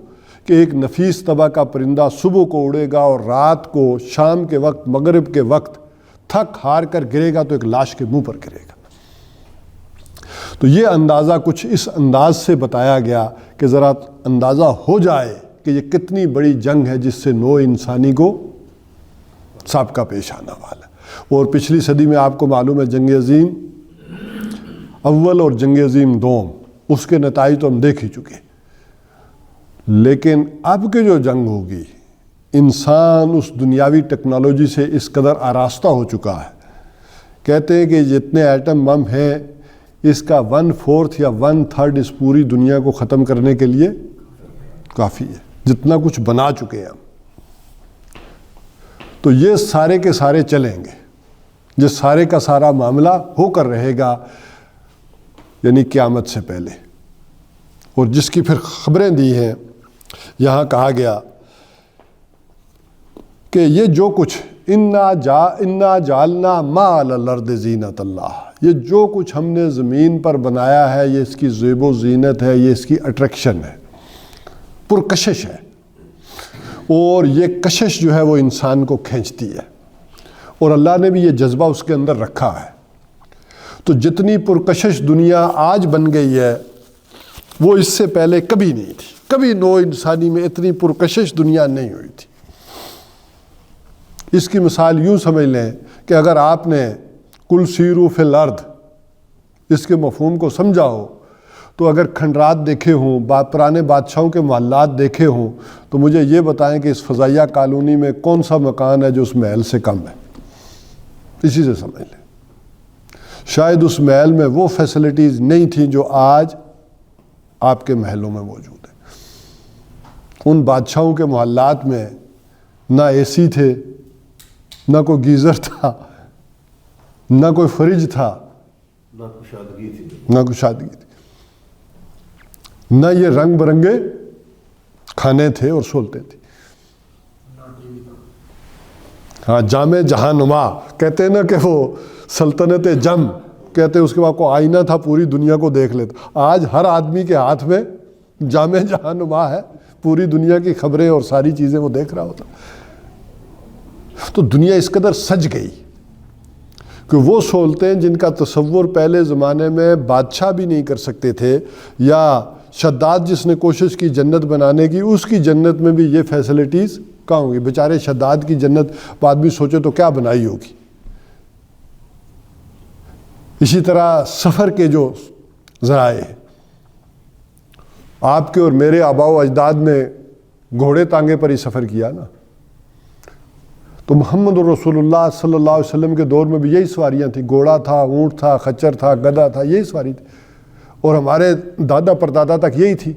کہ ایک نفیس طبع کا پرندہ صبح کو اڑے گا اور رات کو شام کے وقت مغرب کے وقت تھک ہار کر گرے گا تو ایک لاش کے منہ پر گرے گا. تو یہ اندازہ کچھ اس انداز سے بتایا گیا کہ ذرا اندازہ ہو جائے کہ یہ کتنی بڑی جنگ ہے جس سے نوع انسانی کو سابقہ پیش آنا والا. اور پچھلی صدی میں آپ کو معلوم ہے جنگ عظیم اول اور جنگ عظیم دوم، اس کے نتائج تو ہم دیکھ ہی چکے. لیکن اب کے جو جنگ ہوگی، انسان اس دنیاوی ٹیکنالوجی سے اس قدر آراستہ ہو چکا ہے. کہتے ہیں کہ جتنے ایٹم بم ہیں اس کا 1/4 یا 1/3 اس پوری دنیا کو ختم کرنے کے لیے کافی ہے، جتنا کچھ بنا چکے ہیں ہم. تو یہ سارے کے سارے چلیں گے، یہ سارے کا سارا معاملہ ہو کر رہے گا یعنی قیامت سے پہلے. اور جس کی پھر خبریں دی ہیں، یہاں کہا گیا کہ یہ جو کچھ انا جعلنا ما علی الارض زینت اللہ، یہ جو کچھ ہم نے زمین پر بنایا ہے یہ اس کی زیب و زینت ہے، یہ اس کی اٹریکشن ہے، پرکشش ہے. اور یہ کشش جو ہے وہ انسان کو کھینچتی ہے، اور اللہ نے بھی یہ جذبہ اس کے اندر رکھا ہے. تو جتنی پرکشش دنیا آج بن گئی ہے وہ اس سے پہلے کبھی نہیں تھی. کبھی نوع انسانی میں اتنی پرکشش دنیا نہیں ہوئی تھی. اس کی مثال یوں سمجھ لیں کہ اگر آپ نے کل سیرو فی الارض اس کے مفہوم کو سمجھا ہو تو اگر کھنڈرات دیکھے ہوں، پرانے بادشاہوں کے محلات دیکھے ہوں تو مجھے یہ بتائیں کہ اس فضائیہ کالونی میں کون سا مکان ہے جو اس محل سے کم ہے. اسی سے سمجھ لیں. شاید اس محل میں وہ فیسلٹیز نہیں تھیں جو آج آپ کے محلوں میں موجود ہیں. ان بادشاہوں کے محلات میں نہ اے سی تھے، نہ کوئی گیزر تھا، نہ کوئی فریج تھا، نہ کشادگی تھی، نہ یہ رنگ برنگے کھانے تھے اور سہولتیں تھیں. ہاں، جامع جہاں نما کہتے ہیں نا کہ وہ سلطنت جم کہتے ہیں، اس کے بعد کو آئینہ تھا پوری دنیا کو دیکھ لیتا. آج ہر آدمی کے ہاتھ میں جامع جہاں نما ہے، پوری دنیا کی خبریں اور ساری چیزیں وہ دیکھ رہا ہوتا. تو دنیا اس قدر سج گئی کہ وہ سہولتیں جن کا تصور پہلے زمانے میں بادشاہ بھی نہیں کر سکتے تھے، یا شداد جس نے کوشش کی جنت بنانے کی، اس کی جنت میں بھی یہ فیسلٹیز کہاں ہوں گی. بیچارے شداد کی جنت آدمی سوچے تو کیا بنائی ہوگی. اسی طرح سفر کے جو ذرائع، آپ کے اور میرے آباء و اجداد نے گھوڑے تانگے پر ہی سفر کیا نا. تو محمد رسول اللہ صلی اللہ علیہ وسلم کے دور میں بھی یہی سواریاں تھیں. گھوڑا تھا، اونٹ تھا، خچر تھا، گدھا تھا، یہی سواری تھی. اور ہمارے دادا پردادا تک یہی تھی.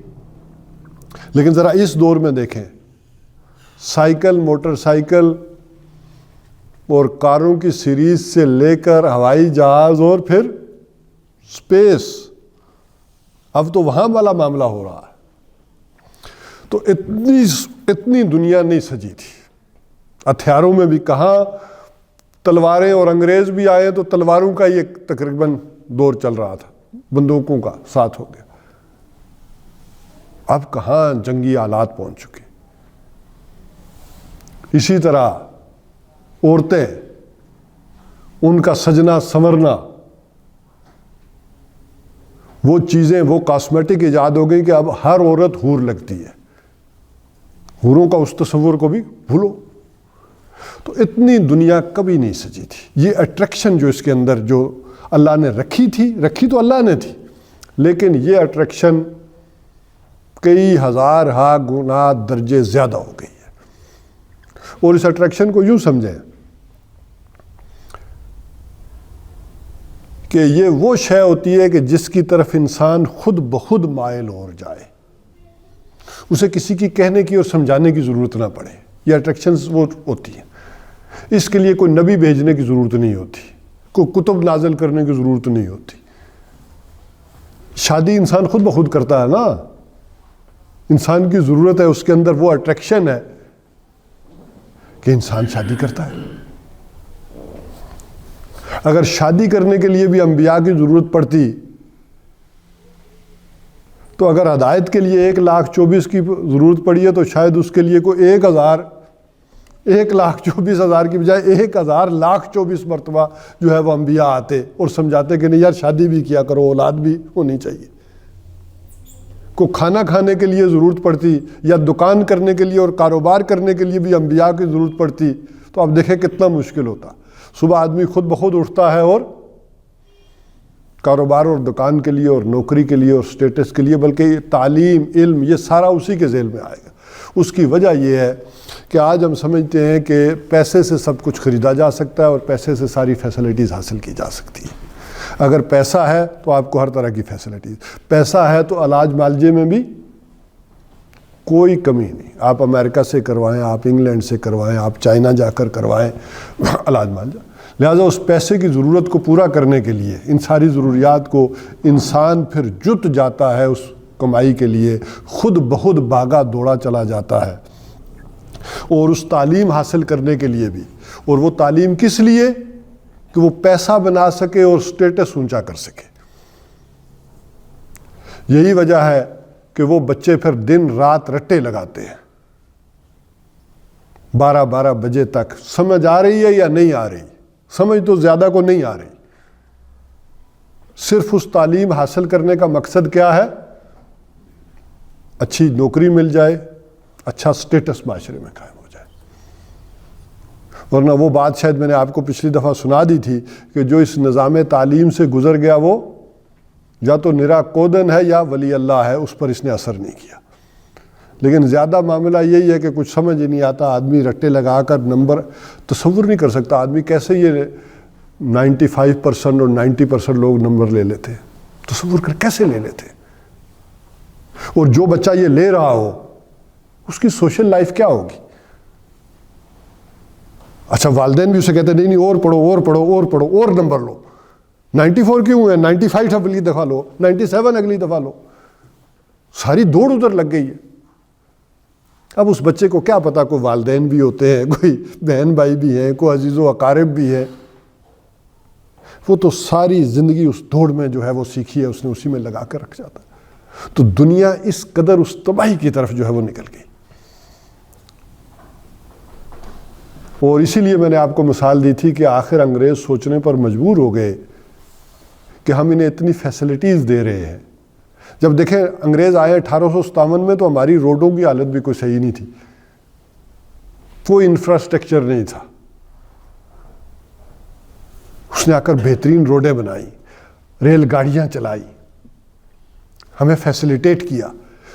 لیکن ذرا اس دور میں دیکھیں، سائیکل، موٹر سائیکل اور کاروں کی سیریز سے لے کر ہوائی جہاز اور پھر اسپیس، اب تو وہاں والا معاملہ ہو رہا ہے. تو اتنی دنیا نہیں سجی تھی. ہتھیاروں میں بھی کہاں تلواریں، اور انگریز بھی آئے تو تلواروں کا یہ تقریباً دور چل رہا تھا، بندوقوں کا ساتھ ہو گیا. اب کہاں جنگی آلات پہنچ چکے. اسی طرح عورتیں، ان کا سجنا سنورنا، وہ چیزیں، وہ کاسمیٹک ایجاد ہو گئی کہ اب ہر عورت حور لگتی ہے. حوروں کا اس تصور کو بھی بھولو. تو اتنی دنیا کبھی نہیں سجی تھی. یہ اٹریکشن جو اس کے اندر جو اللہ نے رکھی تو اللہ نے تھی، لیکن یہ اٹریکشن کئی ہزار گنا درجے زیادہ ہو گئی ہے. اور اس اٹریکشن کو یوں سمجھیں کہ یہ وہ شے ہوتی ہے کہ جس کی طرف انسان خود بخود مائل ہو جائے، اسے کسی کی کہنے کی اور سمجھانے کی ضرورت نہ پڑے. یہ اٹریکشنز وہ ہوتی ہیں. اس کے لیے کوئی نبی بھیجنے کی ضرورت نہیں ہوتی، کوئی کتب نازل کرنے کی ضرورت نہیں ہوتی. شادی انسان خود بخود کرتا ہے نا، انسان کی ضرورت ہے، اس کے اندر وہ اٹریکشن ہے کہ انسان شادی کرتا ہے۔ اگر شادی کرنے کے لیے بھی انبیاء کی ضرورت پڑتی تو اگر ہدایت کے لیے 1,24,000 کی ضرورت پڑی ہے تو شاید اس کے لیے کوئی 1,24,000 کی بجائے 1,000,24 مرتبہ جو ہے وہ انبیاء آتے اور سمجھاتے کہ نہیں یار شادی بھی کیا کرو، اولاد بھی ہونی چاہیے۔ کو کھانا کھانے کے لیے ضرورت پڑتی یا دکان کرنے کے لیے اور کاروبار کرنے کے لیے بھی انبیاء کی ضرورت پڑتی تو آپ دیکھیں کتنا مشکل ہوتا۔ صبح آدمی خود بخود اٹھتا ہے اور کاروبار اور دکان کے لیے اور نوکری کے لیے اور سٹیٹس کے لیے، بلکہ تعلیم، علم، یہ سارا اسی کے ذیل میں آئے گا۔ اس کی وجہ یہ ہے کہ آج ہم سمجھتے ہیں کہ پیسے سے سب کچھ خریدا جا سکتا ہے اور پیسے سے ساری فیسلٹیز حاصل کی جا سکتی ہیں۔ اگر پیسہ ہے تو آپ کو ہر طرح کی فیسلٹیز، پیسہ ہے تو علاج معالجے میں بھی کوئی کمی نہیں، آپ امریکہ سے کروائیں، آپ انگلینڈ سے کروائیں، آپ چائنا جا کر کروائیں علاج معالجہ۔ لہٰذا اس پیسے کی ضرورت کو پورا کرنے کے لیے ان ساری ضروریات کو انسان پھر جت جاتا ہے، اس کمائی کے لیے خود بخود بھاگا دوڑا چلا جاتا ہے، اور اس تعلیم حاصل کرنے کے لیے بھی، اور وہ تعلیم کس لیے کہ وہ پیسہ بنا سکے اور سٹیٹس اونچا کر سکے۔ یہی وجہ ہے کہ وہ بچے پھر دن رات رٹے لگاتے ہیں 12 بجے تک، سمجھ آ رہی ہے یا نہیں آ رہی، سمجھ تو زیادہ کو نہیں آ رہی، صرف اس تعلیم حاصل کرنے کا مقصد کیا ہے؟ اچھی نوکری مل جائے، اچھا سٹیٹس معاشرے میں قائم ہو جائے۔ ورنہ وہ بات شاید میں نے آپ کو پچھلی دفعہ سنا دی تھی کہ جو اس نظام تعلیم سے گزر گیا وہ یا تو نرا کودن ہے یا ولی اللہ ہے، اس پر اس نے اثر نہیں کیا۔ لیکن زیادہ معاملہ یہی ہے کہ کچھ سمجھ ہی نہیں آتا، آدمی رٹے لگا کر نمبر تصور نہیں کر سکتا آدمی کیسے یہ 95% اور 90% لوگ نمبر لے لیتے، تصور کر کیسے لے لیتے۔ اور جو بچہ یہ لے رہا ہو اس کی سوشل لائف کیا ہوگی؟ اچھا والدین بھی اسے کہتے ہیں نہیں اور پڑھو اور پڑھو اور پڑھو اور نمبر لو، 94 کیوں ہے، 95 اگلی دفعہ لو، 97 اگلی دفعہ لو، ساری دوڑ ادھر لگ گئی ہے۔ اب اس بچے کو کیا پتا کوئی والدین بھی ہوتے ہیں، کوئی بہن بھائی بھی ہیں، کوئی عزیز و اقارب بھی ہیں، وہ تو ساری زندگی اس دوڑ میں جو ہے وہ سیکھی ہے، اس نے اسی میں لگا کر رکھ جاتا۔ تو دنیا اس قدر اس تباہی کی طرف جو ہے وہ نکل گئی۔ اور اسی لیے میں نے آپ کو مثال دی تھی کہ آخر انگریز سوچنے پر مجبور ہو گئے کہ ہم انہیں اتنی فیسلٹیز دے رہے ہیں۔ جب دیکھیں انگریز آئے 1857 میں تو ہماری روڈوں کی حالت بھی کوئی صحیح نہیں تھی، کوئی انفراسٹرکچر نہیں تھا۔ اس نے آ کر بہترین روڈیں بنائی، ریل گاڑیاں چلائی، ہمیں فیسلیٹیٹ کیا،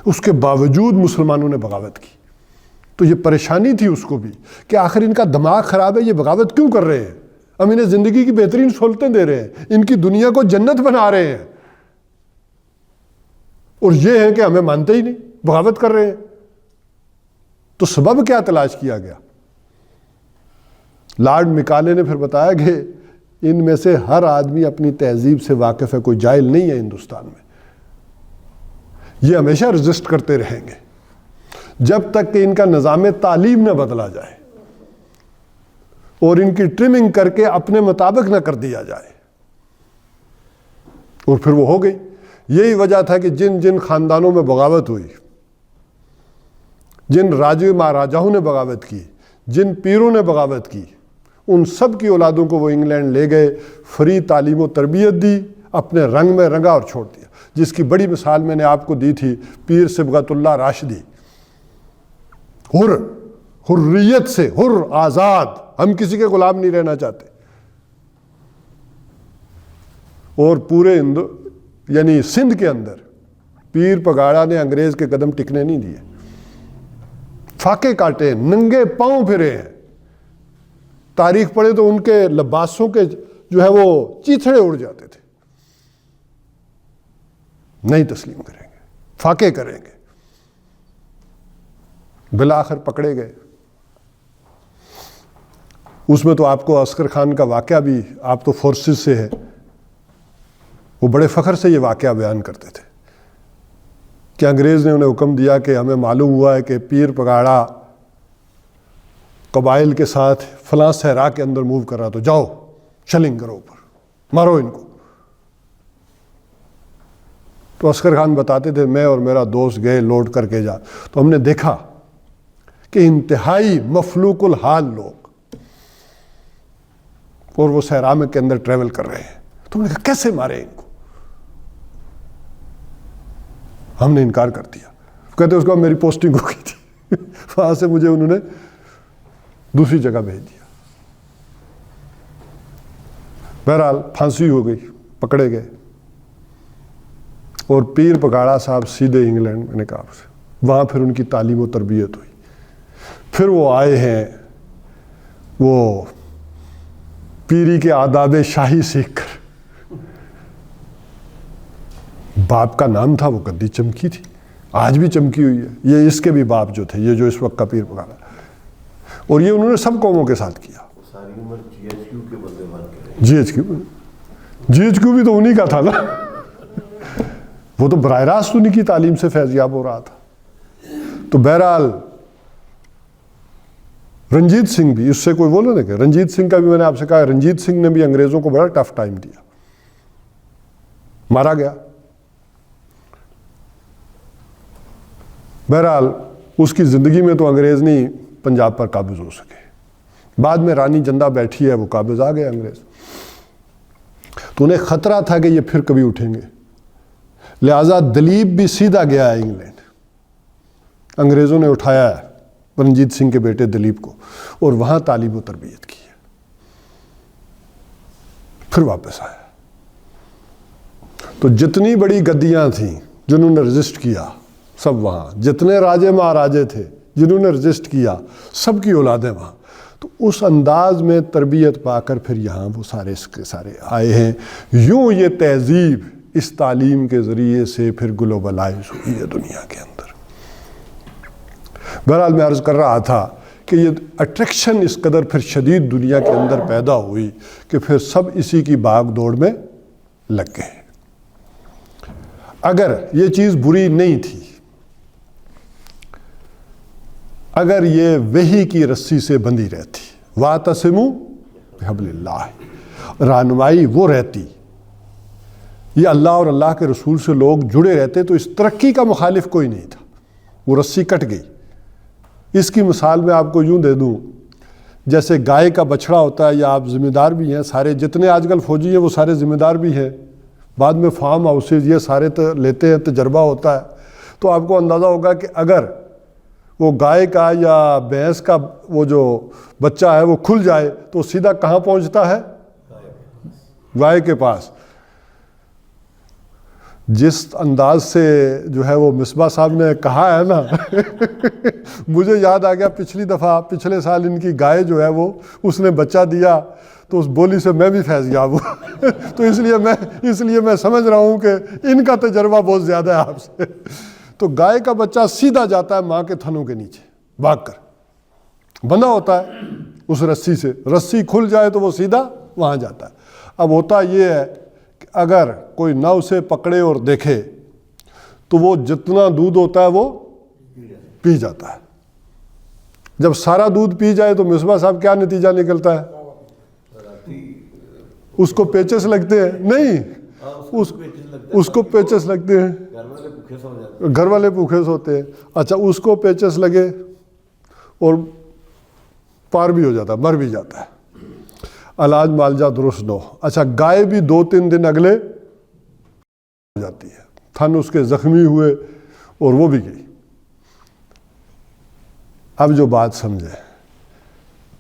اس کے باوجود مسلمانوں نے بغاوت کی۔ تو یہ پریشانی تھی اس کو بھی کہ آخر ان کا دماغ خراب ہے، یہ بغاوت کیوں کر رہے ہیں؟ ہم انہیں زندگی کی بہترین سہولتیں دے رہے ہیں، ان کی دنیا کو جنت بنا رہے ہیں، اور یہ ہے کہ ہمیں مانتے ہی نہیں، بغاوت کر رہے ہیں۔ تو سبب کیا تلاش کیا گیا؟ لارڈ مکالے نے پھر بتایا کہ ان میں سے ہر آدمی اپنی تہذیب سے واقف ہے، کوئی جاہل نہیں ہے ہندوستان میں، یہ ہمیشہ رزسٹ کرتے رہیں گے جب تک کہ ان کا نظام تعلیم نہ بدلا جائے اور ان کی ٹرمنگ کر کے اپنے مطابق نہ کر دیا جائے۔ اور پھر وہ ہو گئی۔ یہی وجہ تھا کہ جن جن خاندانوں میں بغاوت ہوئی، جن راجے مہاراجاؤں نے بغاوت کی، جن پیروں نے بغاوت کی، ان سب کی اولادوں کو وہ انگلینڈ لے گئے، فری تعلیم و تربیت دی، اپنے رنگ میں رنگا اور چھوڑ دیا۔ جس کی بڑی مثال میں نے آپ کو دی تھی پیر صبغت اللہ راشدی، حریت سے، آزاد، ہم کسی کے غلام نہیں رہنا چاہتے، اور پورے یعنی سندھ کے اندر پیر پگاڑا نے انگریز کے قدم ٹکنے نہیں دیے، فاقے کاٹے، ننگے پاؤں پھرے ہیں۔ تاریخ پڑھے تو ان کے لباسوں کے جو ہے وہ چیتھڑے اڑ جاتے تھے، نہیں تسلیم کریں گے، فاقے کریں گے۔ بالآخر پکڑے گئے۔ اس میں تو آپ کو عسکر خان کا واقعہ بھی، آپ تو فورسز سے ہے، وہ بڑے فخر سے یہ واقعہ بیان کرتے تھے کہ انگریز نے انہیں حکم دیا کہ ہمیں معلوم ہوا ہے کہ پیر پگاڑا قبائل کے ساتھ فلاں صحرا کے اندر موو کر رہا، تو جاؤ چلنگ کرو اوپر، مارو ان کو۔ تو عسکر خان بتاتے تھے میں اور میرا دوست گئے لوڈ کر کے جا، تو ہم نے دیکھا کہ انتہائی مفلوق الحال لوگ، اور وہ صحرا میں کے اندر ٹریول کر رہے ہیں۔ تو ہم نے کہا کیسے مارے ان کو؟ ہم نے انکار کر دیا۔ کہتے اس کو میری پوسٹنگ ہو گئی تھی، وہاں سے مجھے انہوں نے دوسری جگہ بھیج دیا۔ بہرحال پھانسی ہو گئی، پکڑے گئے، اور پیر پگاڑا صاحب سیدھے انگلینڈ میں نکاب سے، وہاں پھر ان کی تعلیم و تربیت ہوئی۔ پھر وہ آئے ہیں، وہ پیری کے آداب شاہی سیکھ کر، باپ کا نام تھا، وہ گدی چمکی تھی، آج بھی چمکی ہوئی ہے۔ یہ اس کے بھی باپ جو تھے، یہ جو اس وقت کا پیر پگاڑا، اور یہ انہوں نے سب قوموں کے ساتھ کیا۔ ساری عمر جی ایچ کیو کے بندے بن کے رہے۔ جی ایچ کیو بھی تو انہی کا تھا نا، وہ تو براہ راست انہی کی تعلیم سے فیضیاب ہو رہا تھا۔ تو بہرحال رنجیت سنگھ بھی، اس سے کوئی بولو نا کہ رنجیت سنگھ کا بھی میں نے آپ سے کہا، رنجیت سنگھ نے بھی انگریزوں کو بڑا ٹف ٹائم دیا، مارا گیا۔ بہرحال اس کی زندگی میں تو انگریز نہیں پنجاب پر قابض ہو سکے۔ بعد میں رانی جندہ بیٹھی ہے، وہ قابض آ گئے انگریز۔ تو انہیں خطرہ تھا کہ یہ پھر کبھی اٹھیں گے، لہذا دلیپ بھی سیدھا گیا ہے انگلینڈ۔ انگریزوں نے اٹھایا ہے رنجیت سنگھ کے بیٹے دلیپ کو، اور وہاں تعلیم و تربیت کی ہے، پھر واپس آیا۔ تو جتنی بڑی گدیاں تھیں جنہوں نے رجسٹ کیا، سب وہاں، جتنے راجے مہاراجے تھے جنہوں نے رجسٹ کیا، سب کی اولادیں وہاں۔ تو اس انداز میں تربیت پا کر پھر یہاں وہ سارے اس کے سارے آئے ہیں۔ یوں یہ تہذیب اس تعلیم کے ذریعے سے پھر گلوبلائز ہوئی ہے دنیا کے اندر۔ بہرحال میں عرض کر رہا تھا کہ یہ اٹریکشن اس قدر پھر شدید دنیا کے اندر پیدا ہوئی کہ پھر سب اسی کی بھاگ دوڑ میں لگ گئے۔ اگر یہ چیز بری نہیں تھی، اگر یہ وحی کی رسی سے بندھی رہتی، وَاعْتَصِمُوا بِحَبْلِ اللَّهِ، رہنمائی وہ رہتی، یہ اللہ اور اللہ کے رسول سے لوگ جڑے رہتے، تو اس ترقی کا مخالف کوئی نہیں تھا۔ وہ رسی کٹ گئی۔ اس کی مثال میں آپ کو یوں دے دوں، جیسے گائے کا بچڑا ہوتا ہے، یا آپ ذمہ دار بھی ہیں، سارے جتنے آج کل فوجی ہیں وہ سارے ذمہ دار بھی ہیں، بعد میں فارم ہاؤسز یہ سارے لیتے ہیں، تجربہ ہوتا ہے۔ تو آپ کو اندازہ ہوگا کہ اگر وہ گائے کا یا بھینس کا وہ جو بچہ ہے وہ کھل جائے تو سیدھا کہاں پہنچتا ہے؟ گائے کے پاس۔ جس انداز سے جو ہے وہ مصباح صاحب نے کہا ہے نا مجھے یاد آ گیا پچھلی دفعہ، پچھلے سال ان کی گائے جو ہے وہ اس نے بچہ دیا، تو اس بولی سے میں بھی فیضیاب ہوں تو اس لیے میں سمجھ رہا ہوں کہ ان کا تجربہ بہت زیادہ ہے آپ سے۔ تو گائے کا بچہ سیدھا جاتا ہے ماں کے تھنوں کے نیچے بھاگ کر، بندھا ہوتا ہے اس رسی سے، رسی کھل جائے تو وہ سیدھا وہاں جاتا ہے۔ اب ہوتا یہ ہے کہ اگر کوئی نہ اسے پکڑے اور دیکھے تو وہ جتنا دودھ ہوتا ہے وہ پی جاتا ہے۔ جب سارا دودھ پی جائے تو مصباح صاحب کیا نتیجہ نکلتا ہے؟ اس کو پیچس لگتے ہیں، نہیں اس کو پیچس لگتے ہیں، گھر والے بھوکے سوتے ہیں۔ اچھا اس کو پیچس لگے اور پار بھی ہو جاتا ہے، مر بھی جاتا ہے، علاج مالجا درست نہ ہو۔ اچھا گائے بھی 2-3 دن اگلے ہو جاتی ہے، تھن اس کے زخمی ہوئے اور وہ بھی گئی۔ اب جو بات سمجھے،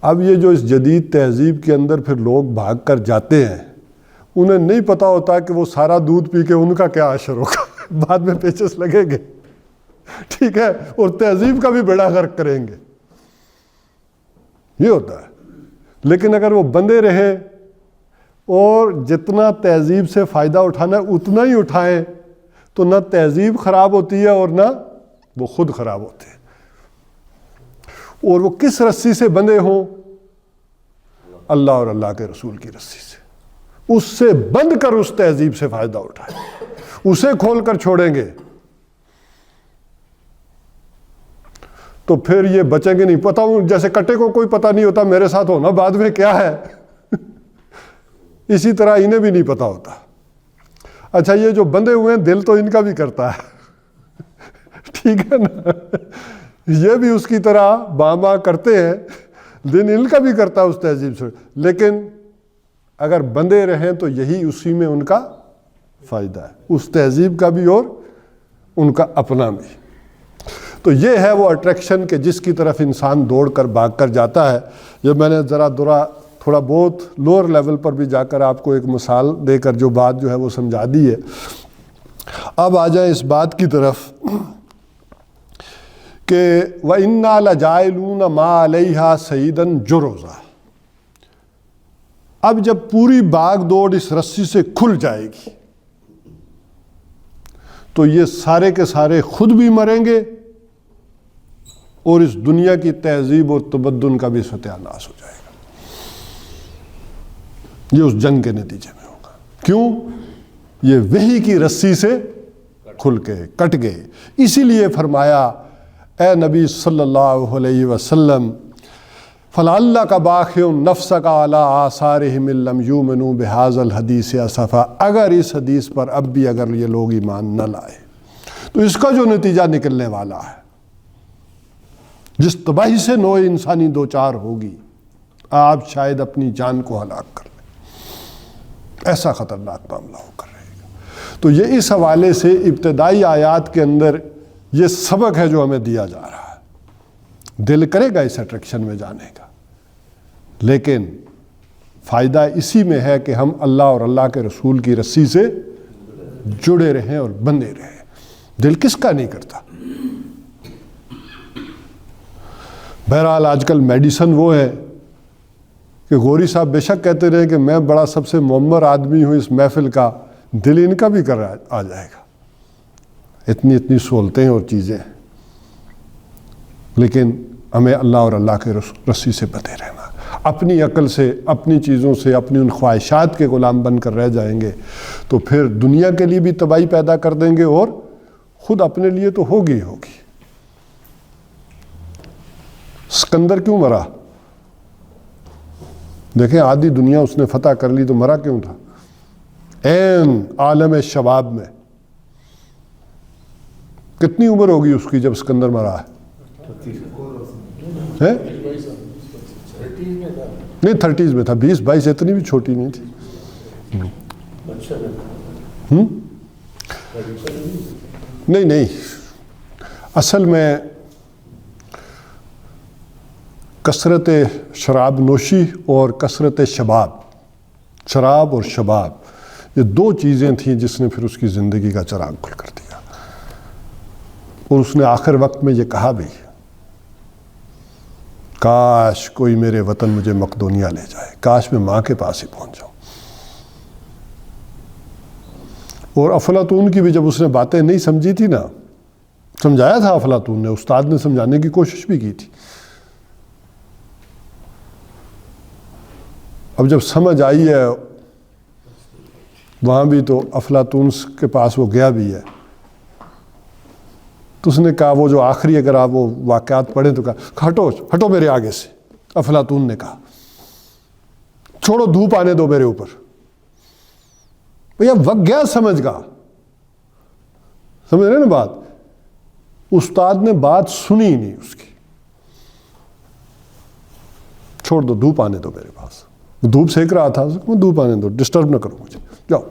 اب یہ جو اس جدید تہذیب کے اندر پھر لوگ بھاگ کر جاتے ہیں، انہیں نہیں پتا ہوتا کہ وہ سارا دودھ پی کے ان کا کیا اثر ہوگا، بعد میں پیچس لگیں گے، ٹھیک ہے، اور تہذیب کا بھی بیڑا غرق کریں گے، یہ ہوتا ہے۔ لیکن اگر وہ بندے رہے اور جتنا تہذیب سے فائدہ اٹھانا ہے اتنا ہی اٹھائیں، تو نہ تہذیب خراب ہوتی ہے اور نہ وہ خود خراب ہوتے ہیں۔ اور وہ کس رسی سے بندھے ہوں؟ اللہ اور اللہ کے رسول کی رسی سے۔ اس سے بند کر اس تہذیب سے فائدہ اٹھائیں، اسے کھول کر چھوڑیں گے تو پھر یہ بچیں گے نہیں۔ پتہ ہوں جیسے کٹے کو کوئی پتہ نہیں ہوتا میرے ساتھ ہونا بعد میں کیا ہے، اسی طرح انہیں بھی نہیں پتہ ہوتا۔ اچھا یہ جو بندے ہوئے ہیں دل تو ان کا بھی کرتا ہے، ٹھیک ہے نا، یہ بھی اس کی طرح باں کرتے ہیں، دل ان کا بھی کرتا ہے اس تہذیب سے، لیکن اگر بندے رہیں تو یہی اسی میں ان کا فائدہ ہے، اس تہذیب کا بھی اور ان کا اپنا بھی۔ تو یہ ہے وہ اٹریکشن کہ جس کی طرف انسان دوڑ کر بھاگ کر جاتا ہے۔ یہ میں نے ذرا تھوڑا بہت لوور لیول پر بھی جا کر آپ کو ایک مثال دے کر جو بات جو ہے وہ سمجھا دی ہے۔ اب آ جائیں اس بات کی طرف کہ وَإِنَّا لَجَاعِلُونَ مَا عَلَيْهَا سَعِيدًا جُرُزًا، اب جب پوری باغ دوڑ اس رسی سے کھل جائے گی تو یہ سارے کے سارے خود بھی مریں گے اور اس دنیا کی تہذیب اور تمدن کا بھی ستیہ ناش ہو جائے گا۔ یہ اس جنگ کے نتیجے میں ہوگا۔ کیوں؟ یہ وحی کی رسی سے کھل کے کٹ گئے۔ اسی لیے فرمایا اے نبی صلی اللہ علیہ وسلم فَلَعَلَّكَ بَاخِعٌ نَفْسَكَ عَلَىٰ آثَارِهِمْ إِن لَّمْ يُؤْمِنُوا بِهَٰذَا الْحَدِيثِ أَسَفًا، اگر اس حدیث پر اب بھی اگر یہ لوگ ایمان نہ لائے تو اس کا جو نتیجہ نکلنے والا ہے، جس تباہی سے نوع انسانی دوچار ہوگی، آپ شاید اپنی جان کو ہلاک کر لیں، ایسا خطرناک معاملہ ہو کر رہے گا۔ تو یہ اس حوالے سے ابتدائی آیات کے اندر یہ سبق ہے جو ہمیں دیا جا رہا ہے۔ دل کرے گا اس اٹریکشن میں جانے کا، لیکن فائدہ اسی میں ہے کہ ہم اللہ اور اللہ کے رسول کی رسی سے جڑے رہیں اور بندھے رہیں۔ دل کس کا نہیں کرتا؟ بہرحال آج کل میڈیسن وہ ہے کہ غوری صاحب بے شک کہتے رہے کہ میں بڑا سب سے معمر آدمی ہوں اس محفل کا، دل ان کا بھی کر آ جائے گا، اتنی سہولتیں اور چیزیں ہیں، لیکن ہمیں اللہ اور اللہ کے رسی سے بندھے رہنا۔ اپنی عقل سے، اپنی چیزوں سے، اپنی ان خواہشات کے غلام بن کر رہ جائیں گے تو پھر دنیا کے لیے بھی تباہی پیدا کر دیں گے اور خود اپنے لیے تو ہوگی ہوگی۔ سکندر کیوں مرا؟ دیکھیں آدھی دنیا اس نے فتح کر لی تو مرا کیوں تھا؟ عین عالم شباب میں۔ کتنی عمر ہوگی اس کی جب سکندر مرا ہے؟ نہیں 30s میں تھا، 20-22 اتنی بھی چھوٹی نہیں تھی۔ نہیں اصل میں کثرت شراب نوشی اور کثرت شراب اور شباب، یہ دو چیزیں تھیں جس نے پھر اس کی زندگی کا چراغ کھل کر دیا۔ اور اس نے آخر وقت میں یہ کہا بھی، کاش کوئی میرے وطن مجھے مقدونیہ لے جائے، کاش میں ماں کے پاس ہی پہنچ جاؤں۔ اور افلاطون کی بھی جب اس نے باتیں نہیں سمجھی تھی نا، سمجھایا تھا افلاطون نے، استاد نے سمجھانے کی کوشش بھی کی تھی، اب جب سمجھ آئی ہے وہاں بھی تو افلاطون کے پاس وہ گیا بھی ہے، تو اس نے کہا وہ جو آخری اگر آپ وہ واقعات پڑھیں تو کہا ہٹو میرے آگے سے۔ افلاطون نے کہا چھوڑو، دھوپ آنے دو میرے اوپر۔ بھیا وقت گیا سمجھ گا، سمجھ رہے نا بات؟ استاد نے بات سنی نہیں اس کی، چھوڑ دو، دھوپ آنے دو میرے پاس۔ دھوپ سیک رہا تھا، دھوپ آنے دو، ڈسٹرب نہ کرو مجھے، جاؤ۔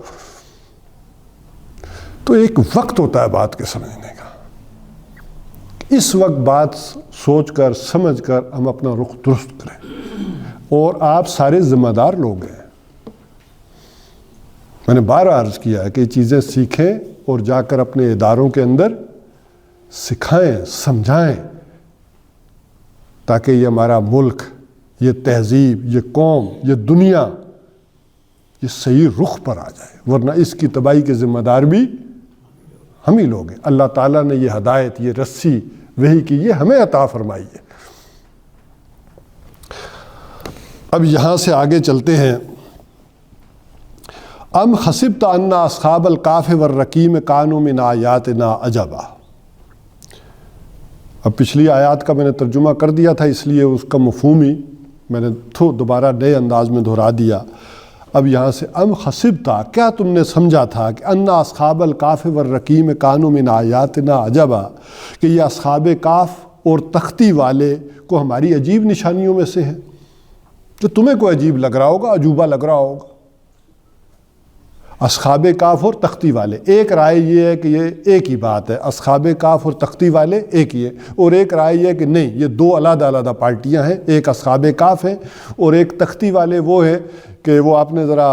تو ایک وقت ہوتا ہے بات کے سمجھنے کا، اس وقت بات سوچ کر سمجھ کر ہم اپنا رخ درست کریں۔ اور آپ سارے ذمہ دار لوگ ہیں، میں نے بار عرض کیا ہے کہ یہ چیزیں سیکھیں اور جا کر اپنے اداروں کے اندر سکھائیں، سمجھائیں، تاکہ یہ ہمارا ملک، یہ تہذیب، یہ قوم، یہ دنیا، یہ صحیح رخ پر آ جائے، ورنہ اس کی تباہی کے ذمہ دار بھی ہم ہی لوگ ہیں۔ اللہ تعالیٰ نے یہ ہدایت، یہ رسی وحی کی، یہ ہمیں عطا فرمائی ہے۔ اب یہاں سے آگے چلتے ہیں ام حسبت ان اصحاب الکہف والرقیم کانوا من آیاتنا عجبا. اب پچھلی آیات کا میں نے ترجمہ کر دیا تھا، اس لیے اس کا مفہوم ہی میں نے دوبارہ نئے انداز میں دہرا دیا. اب یہاں سے ام حسبتا، کیا تم نے سمجھا تھا کہ ان اصحاب الکہف والرقیم کانوا من آیاتنا عجبا، کہ یہ اصحاب کہف اور تختی والے کو ہماری عجیب نشانیوں میں سے ہیں. جو تمہیں کوئی عجیب لگ رہا ہوگا، عجوبہ لگ رہا ہوگا. اصحاب کہف اور تختی والے، ایک رائے یہ ہے کہ یہ ایک ہی بات ہے، اصحاب کہف اور تختی والے ایک ہی ہے، اور ایک رائے یہ ہے کہ نہیں، یہ دو علیحدہ علیحدہ پارٹیاں ہیں. ایک اصحاب کہف ہیں اور ایک تختی والے وہ ہیں کہ وہ آپ نے ذرا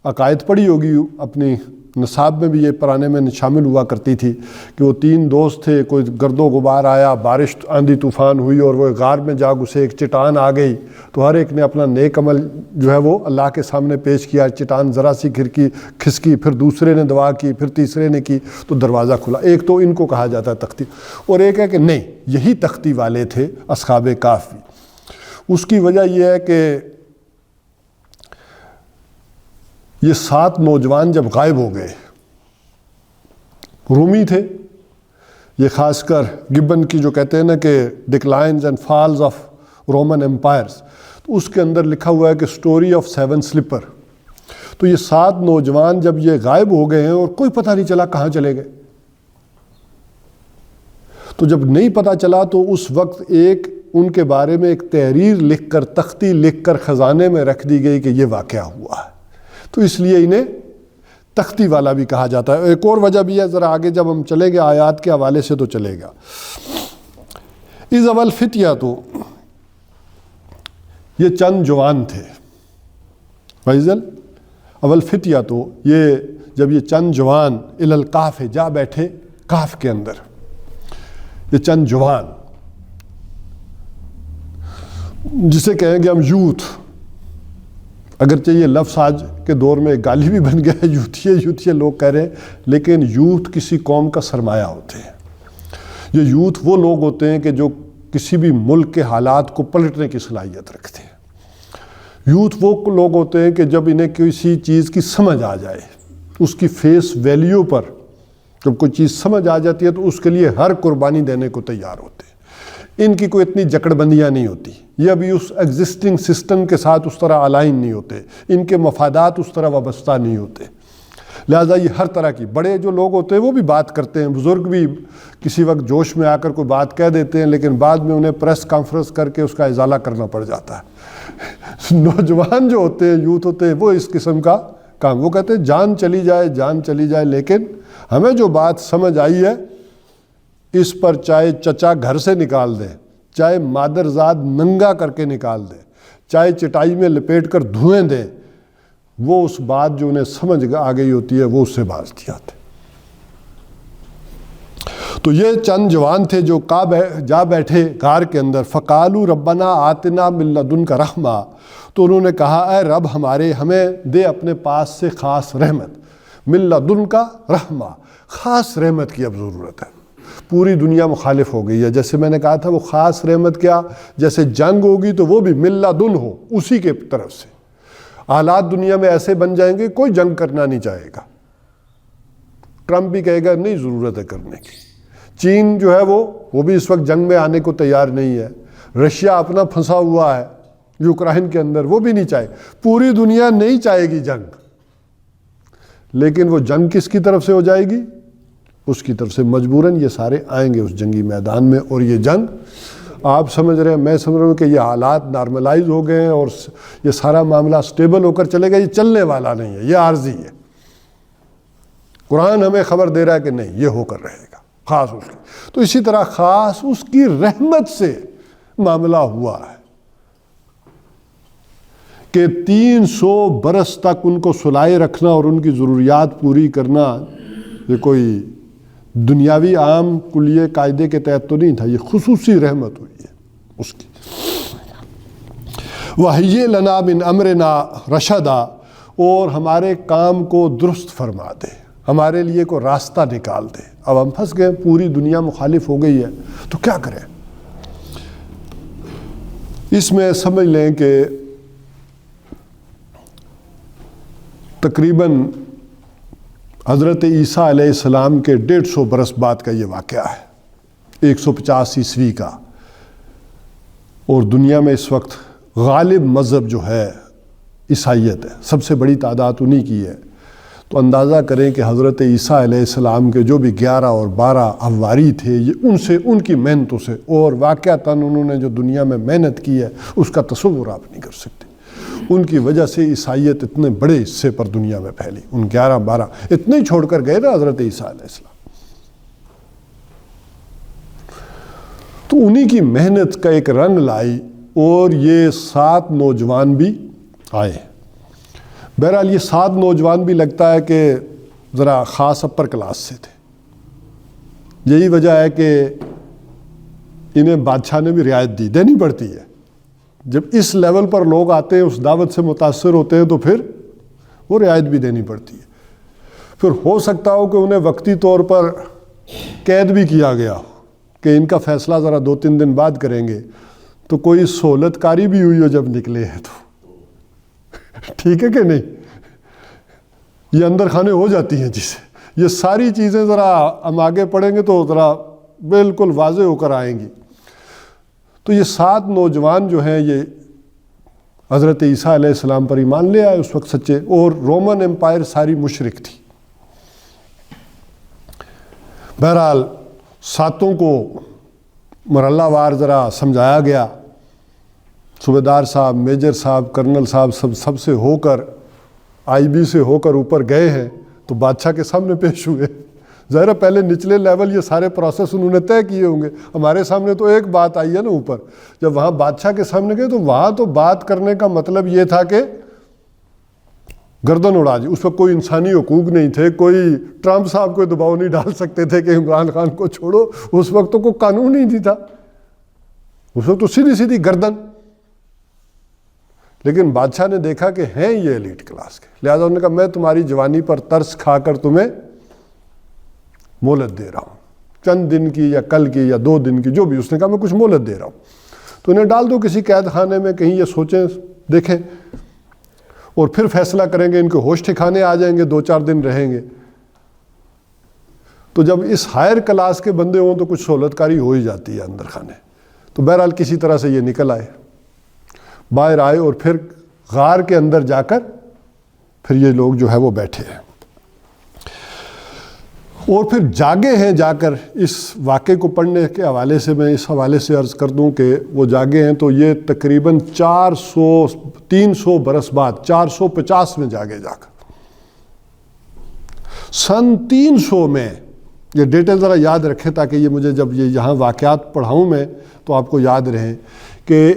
عقائد پڑھی ہوگی، اپنی نصاب میں بھی یہ پرانے میں شامل ہوا کرتی تھی کہ وہ تین دوست تھے، کوئی گرد و غبار آیا، بارش آندھی طوفان ہوئی اور وہ غار میں جا گھسے، ایک چٹان آ گئی تو ہر ایک نے اپنا نیک عمل جو ہے وہ اللہ کے سامنے پیش کیا. چٹان ذرا سی کھسکی، پھر دوسرے نے دعا کی، پھر تیسرے نے کی تو دروازہ کھلا. ایک تو ان کو کہا جاتا ہے تختی، اور ایک ہے کہ نہیں، یہی تختی والے تھے اصحاب کہف بھی. اس کی وجہ یہ ہے کہ یہ 7 نوجوان جب غائب ہو گئے، رومی تھے یہ، خاص کر گبن کی جو کہتے ہیں نا کہ declines and falls of Roman empires, تو اس کے اندر لکھا ہوا ہے کہ سٹوری آف 7 سلپر. تو یہ 7 نوجوان جب یہ غائب ہو گئے ہیں اور کوئی پتہ نہیں چلا کہاں چلے گئے، تو جب نہیں پتہ چلا تو اس وقت ایک ان کے بارے میں ایک تحریر لکھ کر، تختی لکھ کر خزانے میں رکھ دی گئی کہ یہ واقعہ ہوا ہے. تو اس لیے انہیں تختی والا بھی کہا جاتا ہے. ایک اور وجہ بھی ہے، ذرا آگے جب ہم چلیں گے آیات کے حوالے سے تو چلے گا. از اول فتیہ، تو یہ چند جوان تھے. فیضل اول فتیہ، تو یہ جب یہ چند جوان الی الکہف جا بیٹھے کہف کے اندر، یہ چند جوان جسے کہیں گے ہم یوتھ، اگرچہ یہ لفظ آج کے دور میں گالی بھی بن گیا ہے، یوتھیے لوگ کہہ رہے ہیں، لیکن یوتھ کسی قوم کا سرمایہ ہوتے ہیں. یہ یوتھ وہ لوگ ہوتے ہیں کہ جو کسی بھی ملک کے حالات کو پلٹنے کی صلاحیت رکھتے ہیں. یوتھ وہ لوگ ہوتے ہیں کہ جب انہیں کسی چیز کی سمجھ آ جائے، اس کی فیس ویلیو پر جب کوئی چیز سمجھ آ جاتی ہے تو اس کے لیے ہر قربانی دینے کو تیار ہوتے ہیں. ان کی کوئی اتنی جکڑ بندیاں نہیں ہوتی، یہ ابھی اس ایگزسٹنگ سسٹم کے ساتھ اس طرح الائن نہیں ہوتے، ان کے مفادات اس طرح وابستہ نہیں ہوتے. لہٰذا یہ ہر طرح کی، بڑے جو لوگ ہوتے ہیں وہ بھی بات کرتے ہیں، بزرگ بھی کسی وقت جوش میں آ کر کوئی بات کہہ دیتے ہیں، لیکن بعد میں انہیں پریس کانفرنس کر کے اس کا ازالہ کرنا پڑ جاتا ہے. نوجوان جو ہوتے ہیں، یوتھ ہوتے ہیں، وہ اس قسم کا کام، وہ کہتے ہیں جان چلی جائے، لیکن ہمیں جو بات سمجھ آئی ہے اس پر چاہے چچا گھر سے نکال دیں، چاہے مادرزاد ننگا کر کے نکال دیں، چاہے چٹائی میں لپیٹ کر دھوئیں دیں، وہ اس بات جو انہیں سمجھ آ گئی ہوتی ہے وہ اس سے باز نہیں آتے. تو یہ چند جوان تھے جو جا بیٹھے غار کے اندر. فقالوا ربنا آتنا من لدنک رحمہ، تو انہوں نے کہا اے رب ہمارے، ہمیں دے اپنے پاس سے خاص رحمت. من لدنک رحمہ، خاص رحمت کی اب ضرورت ہے. پوری دنیا مخالف ہو گئی ہے. جیسے میں نے کہا تھا وہ خاص رحمت کیا، جیسے جنگ ہوگی تو وہ بھی من لدن ہو، اسی کے طرف سے. حالات دنیا میں ایسے بن جائیں گے کوئی جنگ کرنا نہیں چاہے گا. ٹرمپ بھی کہے گا نہیں ضرورت ہے کرنے کی. چین جو ہے وہ بھی اس وقت جنگ میں آنے کو تیار نہیں ہے. رشیا اپنا پھنسا ہوا ہے یوکرائن کے اندر، وہ بھی نہیں چاہے. پوری دنیا نہیں چاہے گی جنگ، لیکن وہ جنگ کس کی طرف سے ہو جائے گی؟ اس کی طرف سے. مجبوراً یہ سارے آئیں گے اس جنگی میدان میں، اور یہ جنگ آپ سمجھ رہے ہیں، میں سمجھ رہا ہوں کہ یہ حالات نارملائز ہو گئے ہیں اور یہ سارا معاملہ سٹیبل ہو کر چلے گا. یہ چلنے والا نہیں ہے، یہ عارضی ہے. قرآن ہمیں خبر دے رہا ہے کہ نہیں، یہ ہو کر رہے گا خاص اس کی. تو اسی طرح خاص اس کی رحمت سے معاملہ ہوا ہے کہ 300 برس تک ان کو سلائے رکھنا اور ان کی ضروریات پوری کرنا یہ کوئی دنیاوی عام کلیے قاعدے کے تحت تو نہیں تھا، یہ خصوصی رحمت ہوئی ہے اس کی. وَهَيِّئْ لَنَا مِنْ أَمْرِنَا رَشَدًا، اور ہمارے کام کو درست فرما دے، ہمارے لیے کو راستہ نکال دے. اب ہم پھنس گئے، پوری دنیا مخالف ہو گئی ہے تو کیا کریں؟ اس میں سمجھ لیں کہ تقریباً حضرت عیسیٰ علیہ السلام کے 150 برس بعد کا یہ واقعہ ہے، 150 عیسوی کا، اور دنیا میں اس وقت غالب مذہب جو ہے عیسائیت ہے، سب سے بڑی تعداد انہی کی ہے۔ تو اندازہ کریں کہ حضرت عیسیٰ علیہ السلام کے جو بھی 11 اور 12 حواری تھے، یہ ان کی محنتوں سے، اور واقعتاً انہوں نے جو دنیا میں محنت کی ہے اس کا تصور آپ نہیں کر سکتے۔ ان کی وجہ سے عیسائیت اتنے بڑے حصے پر دنیا میں پھیلی، ان 11-12 اتنے ہی چھوڑ کر گئے نا حضرت عیسیٰ علیہ السلام۔ تو انہی کی محنت کا ایک رنگ لائی، اور یہ 7 نوجوان بھی آئے۔ بہرحال یہ 7 نوجوان بھی لگتا ہے کہ ذرا خاص اپر کلاس سے تھے، یہی وجہ ہے کہ انہیں بادشاہ نے بھی رعایت دینی پڑتی ہے۔ جب اس لیول پر لوگ آتے ہیں، اس دعوت سے متاثر ہوتے ہیں، تو پھر وہ رعایت بھی دینی پڑتی ہے۔ پھر ہو سکتا ہو کہ انہیں وقتی طور پر قید بھی کیا گیا ہو کہ ان کا فیصلہ ذرا 2-3 دن بعد کریں گے، تو کوئی سہولت کاری بھی ہوئی ہو جب نکلے ہیں تو ٹھیک ہے کہ نہیں؟ یہ اندر خانے ہو جاتی ہیں جسے یہ ساری چیزیں ذرا ہم آگے پڑھیں گے تو ذرا بالکل واضح ہو کر آئیں گی۔ تو یہ 7 نوجوان جو ہیں یہ حضرت عیسیٰ علیہ السلام پر ایمان لے آئے اس وقت سچے، اور رومن امپائر ساری مشرک تھی۔ بہرحال 7 کو مرحلہ وار ذرا سمجھایا گیا، صوبیدار صاحب، میجر صاحب، کرنل صاحب سب سے ہو کر، آئی بی سے ہو کر اوپر گئے ہیں تو بادشاہ کے سامنے پیش ہوئے۔ ظاہر پہلے نچلے لیول یہ سارے پروسیس انہوں نے طے کیے ہوں گے، ہمارے سامنے تو ایک بات آئی ہے نا اوپر، جب وہاں بادشاہ کے سامنے گئے تو وہاں تو بات کرنے کا مطلب یہ تھا کہ گردن اڑا دی۔ اس وقت کوئی انسانی حقوق نہیں تھے، کوئی ٹرمپ صاحب کوئی دباؤ نہیں ڈال سکتے تھے کہ عمران خان کو چھوڑو، اس وقت تو کوئی قانون ہی نہیں تھا، اس وقت تو سیدھی گردن۔ لیکن بادشاہ نے دیکھا کہ ہیں یہ ایلیٹ کلاس کے، لہذا انہوں نے کہا میں تمہاری جوانی پر ترس کھا کر تمہیں مہلت دے رہا ہوں، چند دن کی یا کل کی یا 2 دن کی، جو بھی، اس نے کہا میں کچھ مہلت دے رہا ہوں، تو انہیں ڈال دو کسی قید خانے میں، کہیں یہ سوچیں دیکھیں اور پھر فیصلہ کریں گے، ان کے ہوش ٹھکانے آ جائیں گے، 2-4 دن رہیں گے۔ تو جب اس ہائر کلاس کے بندے ہوں تو کچھ سہولت کاری ہو ہی جاتی ہے اندر خانے۔ تو بہرحال کسی طرح سے یہ نکل آئے، باہر آئے، اور پھر غار کے اندر جا کر پھر یہ لوگ جو ہے وہ بیٹھے ہیں، اور پھر جاگے ہیں۔ جا کر اس واقعے کو پڑھنے کے حوالے سے میں اس حوالے سے عرض کر دوں کہ وہ جاگے ہیں تو یہ تقریباً 300 برس بعد 450 میں جاگے جا کر۔ سن 300 میں، یہ ڈیٹیل ذرا یاد رکھیں تاکہ یہ مجھے جب یہ یہاں واقعات پڑھاؤں میں تو آپ کو یاد رہیں کہ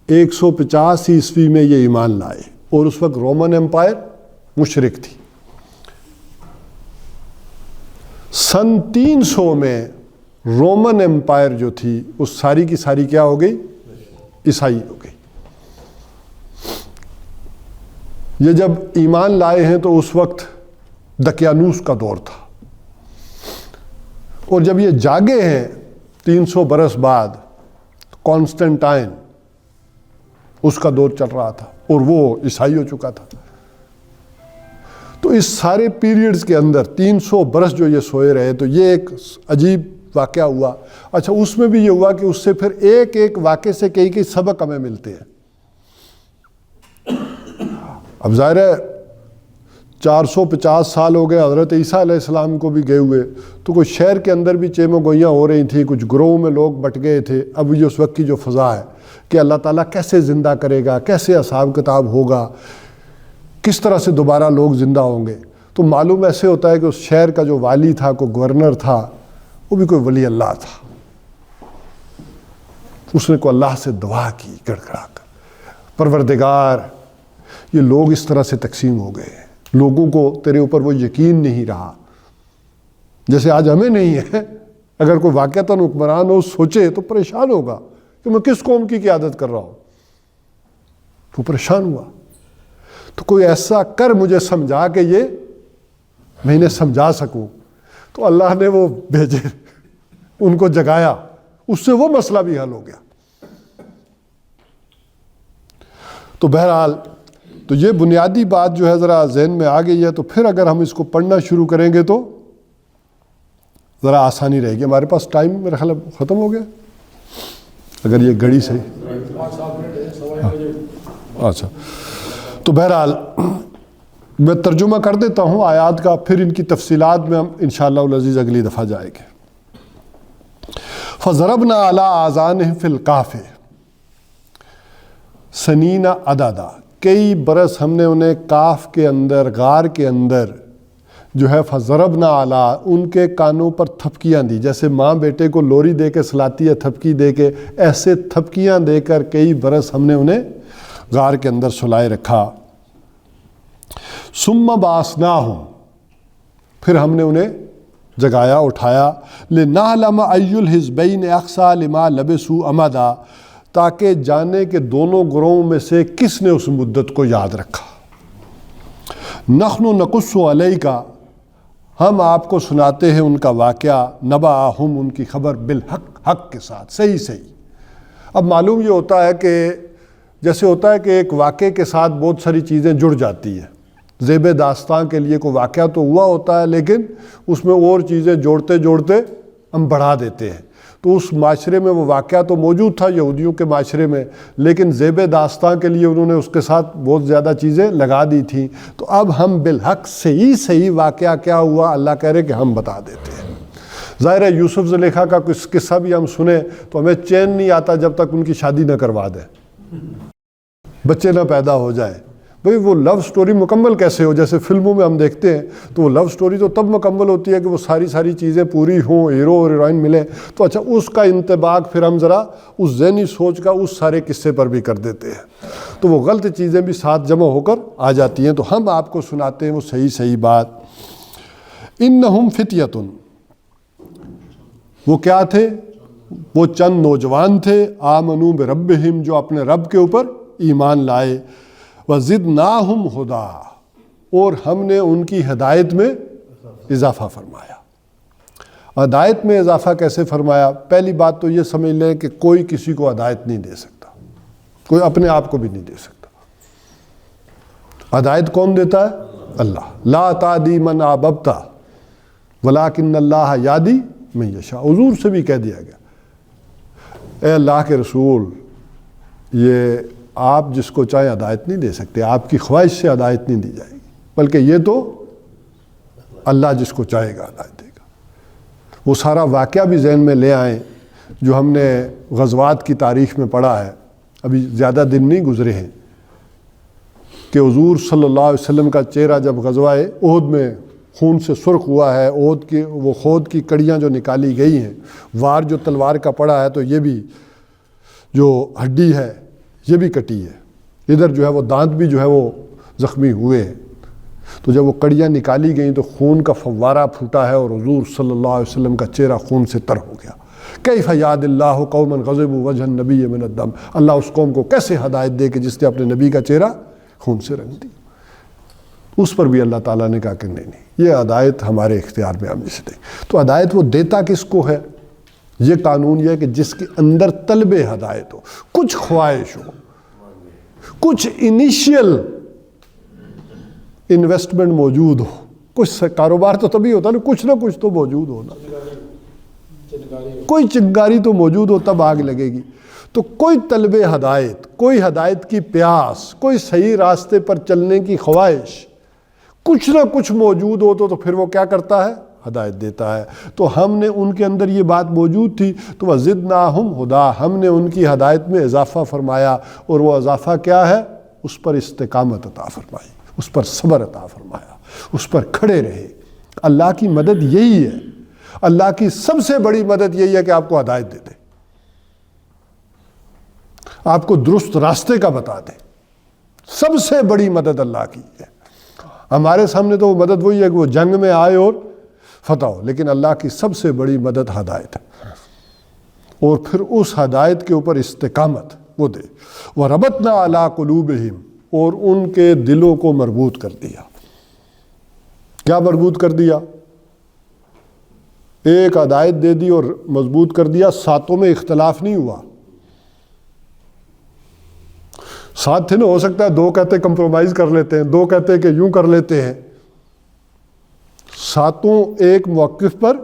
150 عیسوی میں یہ ایمان لائے، اور اس وقت رومن امپائر مشرک تھی۔ سن 300 میں رومن امپائر جو تھی وہ ساری کی ساری کیا ہو گئی؟ عیسائی ہو گئی۔ یہ جب ایمان لائے ہیں تو اس وقت دقیانوس کا دور تھا، اور جب یہ جاگے ہیں 300 برس بعد، کانسٹنٹائن اس کا دور چل رہا تھا اور وہ عیسائی ہو چکا تھا۔ تو اس سارے پیریڈز کے اندر 300 برس جو یہ سوئے رہے، تو یہ ایک عجیب واقعہ ہوا۔ اچھا، اس میں بھی یہ ہوا کہ اس سے پھر ایک واقعے سے کئی سبق ہمیں ملتے ہیں۔ اب ظاہر ہے 450 سال ہو گئے حضرت عیسیٰ علیہ السلام کو بھی گئے ہوئے، تو کوئی شہر کے اندر بھی چیموں گوئیاں ہو رہی تھیں، کچھ گروہوں میں لوگ بٹ گئے تھے۔ اب یہ اس وقت کی جو فضا ہے کہ اللہ تعالیٰ کیسے زندہ کرے گا، کیسے حساب کتاب ہوگا، کس طرح سے دوبارہ لوگ زندہ ہوں گے، تو معلوم ایسے ہوتا ہے کہ اس شہر کا جو والی تھا، کوئی گورنر تھا، وہ بھی کوئی ولی اللہ تھا۔ اس نے کوئی اللہ سے دعا کی گڑ گڑا کر، پروردگار یہ لوگ اس طرح سے تقسیم ہو گئے، لوگوں کو تیرے اوپر وہ یقین نہیں رہا جیسے آج ہمیں نہیں ہے۔ اگر کوئی واقعتاً حکمران ہو سوچے تو پریشان ہوگا کہ میں کس قوم کی قیادت کر رہا ہوں، تو پریشان ہوا۔ تو کوئی ایسا کر مجھے سمجھا کہ یہ میں انہیں سمجھا سکوں، تو اللہ نے وہ بھیجے، ان کو جگایا، اس سے وہ مسئلہ بھی حل ہو گیا۔ تو بہرحال تو یہ بنیادی بات جو ہے ذرا ذہن میں آ گئی ہے، تو پھر اگر ہم اس کو پڑھنا شروع کریں گے تو ذرا آسانی رہے گی. ہمارے پاس ٹائم میرا خیال ختم ہو گیا اگر یہ گھڑی صحیح. اچھا، تو بہرحال میں ترجمہ کر دیتا ہوں آیات کا، پھر ان کی تفصیلات میں ہم انشاءاللہ العزیز اگلی دفعہ جائیں گے. فَضَرَبْنَا عَلَىٰ آذَانِهِمْ فِي الْكَهْفِ سَنِينَ عَدَدًا، کئی برس ہم نے انہیں کاف کے اندر، غار کے اندر جو ہے فَضَرَبْنَا عَلَىٰ ان کے کانوں پر تھپکیاں دی. جیسے ماں بیٹے کو لوری دے کے سلاتی ہے تھپکی دے کے، ایسے تھپکیاں دے کر کئی برس ہم نے انہیں غار کے اندر سلائے رکھا. ثُمَّ بَعَثْنَاهُمْ، پھر ہم نے انہیں جگایا، اٹھایا. لِنَعْلَمَ أَيُّ الْحِزْبَيْنِ أَحْصَىٰ لِمَا لَبِثُوا أَمَدًا، تاکہ جانے کہ دونوں گروہوں میں سے کس نے اس مدت کو یاد رکھا. نَحْنُ نَقُصُّ عَلَيْكَ، ہم آپ کو سناتے ہیں ان کا واقعہ، نبأہم ان کی خبر، بالحق حق کے ساتھ، صحیح صحیح. اب معلوم یہ ہوتا ہے کہ جیسے ہوتا ہے کہ ایک واقعے کے ساتھ بہت ساری چیزیں جڑ جاتی ہیں. زیب داستان کے لیے کوئی واقعہ تو ہوا ہوتا ہے، لیکن اس میں اور چیزیں جوڑتے جوڑتے ہم بڑھا دیتے ہیں. تو اس معاشرے میں وہ واقعہ تو موجود تھا یہودیوں کے معاشرے میں، لیکن زیب داستان کے لیے انہوں نے اس کے ساتھ بہت زیادہ چیزیں لگا دی تھیں. تو اب ہم بالحق صحیح صحیح واقعہ کیا ہوا اللہ کہہ رہے کہ ہم بتا دیتے ہیں. ظاہر ہے یوسف زلیخا کا کچھ قصہ بھی ہم سنیں تو ہمیں چین نہیں آتا جب تک ان کی شادی نہ کروا دیں، بچے نہ پیدا ہو جائیں. بھئی وہ لو سٹوری مکمل کیسے ہو؟ جیسے فلموں میں ہم دیکھتے ہیں تو وہ لو سٹوری تو تب مکمل ہوتی ہے کہ وہ ساری چیزیں پوری ہوں، ہیرو اور ہیروئن ملیں. تو اچھا اس کا انطباق پھر ہم ذرا اس ذہنی سوچ کا اس سارے قصے پر بھی کر دیتے ہیں، تو وہ غلط چیزیں بھی ساتھ جمع ہو کر آ جاتی ہیں. تو ہم آپ کو سناتے ہیں وہ صحیح صحیح بات. انہم فتیۃ، وہ کیا تھے؟ وہ چند نوجوان تھے، آمنوا بربہم، جو اپنے رب کے اوپر ایمان لائے. وَزِدْنَاهُمْ هُدًى، اور ہم نے ان کی ہدایت میں اضافہ فرمایا. ہدایت میں اضافہ کیسے فرمایا؟ پہلی بات تو یہ سمجھ لیں کہ کوئی کسی کو ہدایت نہیں دے سکتا، کوئی اپنے آپ کو بھی نہیں دے سکتا. ہدایت کون دیتا ہے؟ اللہ. لا تهدی من احببت ولکن اللہ یہدی من یشاء، حضور سے بھی کہہ دیا گیا اے اللہ کے رسول، یہ آپ جس کو چاہے ہدایت نہیں دے سکتے، آپ کی خواہش سے ہدایت نہیں دی جائے گی، بلکہ یہ تو اللہ جس کو چاہے گا ہدایت دے گا. وہ سارا واقعہ بھی ذہن میں لے آئیں جو ہم نے غزوات کی تاریخ میں پڑھا ہے. ابھی زیادہ دن نہیں گزرے ہیں کہ حضور صلی اللہ علیہ وسلم کا چہرہ جب غزوہ احد میں خون سے سرخ ہوا ہے، احد کی وہ خود کی کڑیاں جو نکالی گئی ہیں، وار جو تلوار کا پڑا ہے، تو یہ بھی جو ہڈی ہے یہ بھی کٹی ہے، ادھر جو ہے وہ دانت بھی جو ہے وہ زخمی ہوئے ہیں. تو جب وہ کڑیاں نکالی گئیں تو خون کا فوارہ پھوٹا ہے اور حضور صلی اللہ علیہ وسلم کا چہرہ خون سے تر ہو گیا. کیف یہد اللہ قوما غضبوا وجہ النبی من الدم، اللہ اس قوم کو کیسے ہدایت دے کہ جس نے اپنے نبی کا چہرہ خون سے رنگ دی. اس پر بھی اللہ تعالیٰ نے کہا کہ نہیں، یہ ہدایت ہمارے اختیار میں ہم اسے دیں. تو ہدایت وہ دیتا کس کو ہے؟ یہ قانون یہ ہے کہ جس کے اندر طلب ہدایت ہو، کچھ خواہش ہو، کچھ انیشیل انویسٹمنٹ موجود ہو. کچھ کاروبار تو تبھی ہوتا ہے کچھ نہ کچھ تو موجود ہونا، کوئی چنگاری تو موجود ہو تب آگ لگے گی. تو کوئی طلب ہدایت، کوئی ہدایت کی پیاس، کوئی صحیح راستے پر چلنے کی خواہش، کچھ نہ کچھ موجود ہو تو پھر وہ کیا کرتا ہے؟ ہدایت دیتا ہے. تو ہم نے ان کے اندر یہ بات موجود تھی تو وَزِدْنَاهُمْ هُدًى، ہم نے ان کی ہدایت میں اضافہ فرمایا. اور وہ اضافہ کیا ہے؟ اس پر استقامت عطا فرمائی، اس پر صبر عطا فرمایا، اس پر کھڑے رہے. اللہ کی مدد یہی ہے، اللہ کی سب سے بڑی مدد یہی ہے کہ آپ کو ہدایت دے دے، آپ کو درست راستے کا بتا دے. سب سے بڑی مدد اللہ کی ہے. ہمارے سامنے تو وہ مدد وہی ہے کہ وہ جنگ میں آئے اور فتح ہو، لیکن اللہ کی سب سے بڑی مدد ہدایت ہے. اور پھر اس ہدایت کے اوپر استقامت وہ دے. وَرَبَطْنَا عَلَىٰ قُلُوبِهِمْ، اور ان کے دلوں کو مربوط کر دیا. کیا مربوط کر دیا؟ ایک ہدایت دے دی اور مضبوط کر دیا. ساتوں میں اختلاف نہیں ہوا، ساتھ تھے نا، ہو سکتا ہے دو کہتے کمپرومائز کر لیتے ہیں، دو کہتے کہ یوں کر لیتے ہیں، ساتوں ایک موقف پر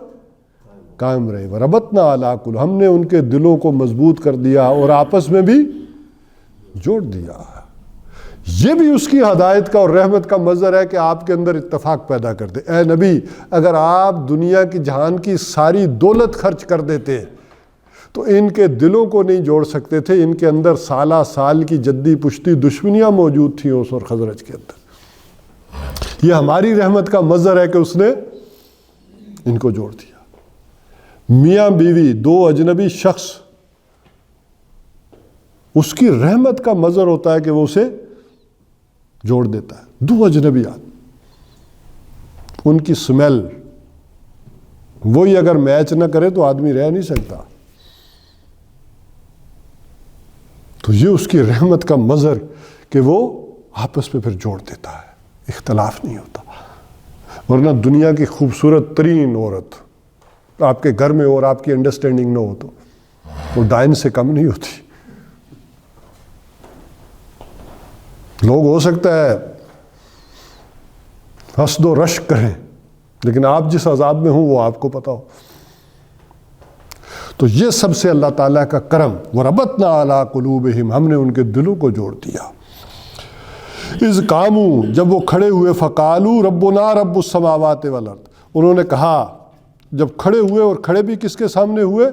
قائم رہے۔ وربطنا علی قلوب، ہم نے ان کے دلوں کو مضبوط کر دیا اور آپس میں بھی جوڑ دیا۔ یہ بھی اس کی ہدایت کا اور رحمت کا مظہر ہے کہ آپ کے اندر اتفاق پیدا کر دے۔ اے نبی، اگر آپ دنیا کی جہان کی ساری دولت خرچ کر دیتے تو ان کے دلوں کو نہیں جوڑ سکتے تھے، ان کے اندر سالہ سال کی جدی پشتی دشمنیاں موجود تھیں اوس اور خزرج کے اندر۔ یہ ہماری رحمت کا مظہر ہے کہ اس نے ان کو جوڑ دیا۔ میاں بیوی، دو اجنبی شخص، اس کی رحمت کا مظہر ہوتا ہے کہ وہ اسے جوڑ دیتا ہے۔ دو اجنبیات، ان کی سمیل، وہی اگر میچ نہ کرے تو آدمی رہ نہیں سکتا۔ تو یہ اس کی رحمت کا مظہر کہ وہ آپس میں پھر جوڑ دیتا ہے، اختلاف نہیں ہوتا۔ ورنہ دنیا کی خوبصورت ترین عورت آپ کے گھر میں ہو اور آپ کی انڈرسٹینڈنگ نہ ہو تو وہ ڈائن سے کم نہیں ہوتی۔ لوگ ہو سکتا ہے حسد و رشک کریں، لیکن آپ جس عذاب میں ہوں وہ آپ کو پتا ہو۔ تو یہ سب سے اللہ تعالیٰ کا کرم، وَرَبَطْنَا عَلَىٰ قُلُوبِهِمْ، ہم نے ان کے دلوں کو جوڑ دیا۔ اِذْ قَامُوا، جب وہ کھڑے ہوئے، فَقَالُوا رَبُّنَا رَبُّ السَّمَاوَاتِ وَالْأَرْضِ، انہوں نے کہا، جب کھڑے ہوئے، اور کھڑے بھی کس کے سامنے ہوئے؟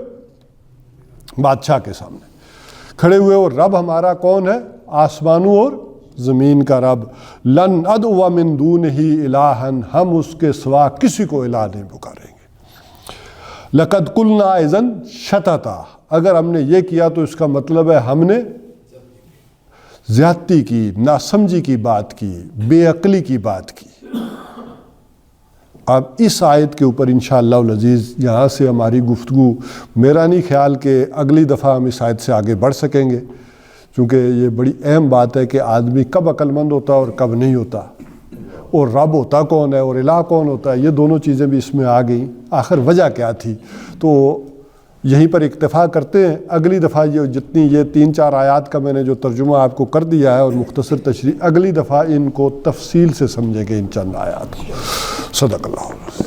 بادشاہ کے سامنے کھڑے ہوئے، اور رب ہمارا کون ہے؟ آسمانوں اور زمین کا رب۔ لن ادعو من دونہ الہا، ہم اس کے سوا کسی کو الہ نہیں پکاریں گے۔ لقد قلنا اذن شططا، اگر ہم نے یہ کیا تو اس کا مطلب ہے ہم نے زیادتی کی، ناسمجھی کی بات کی، بے عقلی کی بات کی۔ اب اس آیت کے اوپر انشاءاللہ العزیز یہاں سے ہماری گفتگو، میرا نہیں خیال کہ اگلی دفعہ ہم اس آیت سے آگے بڑھ سکیں گے، کیونکہ یہ بڑی اہم بات ہے کہ آدمی کب عقل مند ہوتا ہے اور کب نہیں ہوتا، اور رب ہوتا کون ہے اور الہ کون ہوتا ہے، یہ دونوں چیزیں بھی اس میں آ گئیں۔ آخر وجہ کیا تھی؟ تو یہیں پر اکتفا کرتے ہیں۔ اگلی دفعہ یہ جتنی یہ 3-4 آیات کا میں نے جو ترجمہ آپ کو کر دیا ہے اور مختصر تشریح، اگلی دفعہ ان کو تفصیل سے سمجھیں گے ان چند آیات کو۔ صدق اللہ۔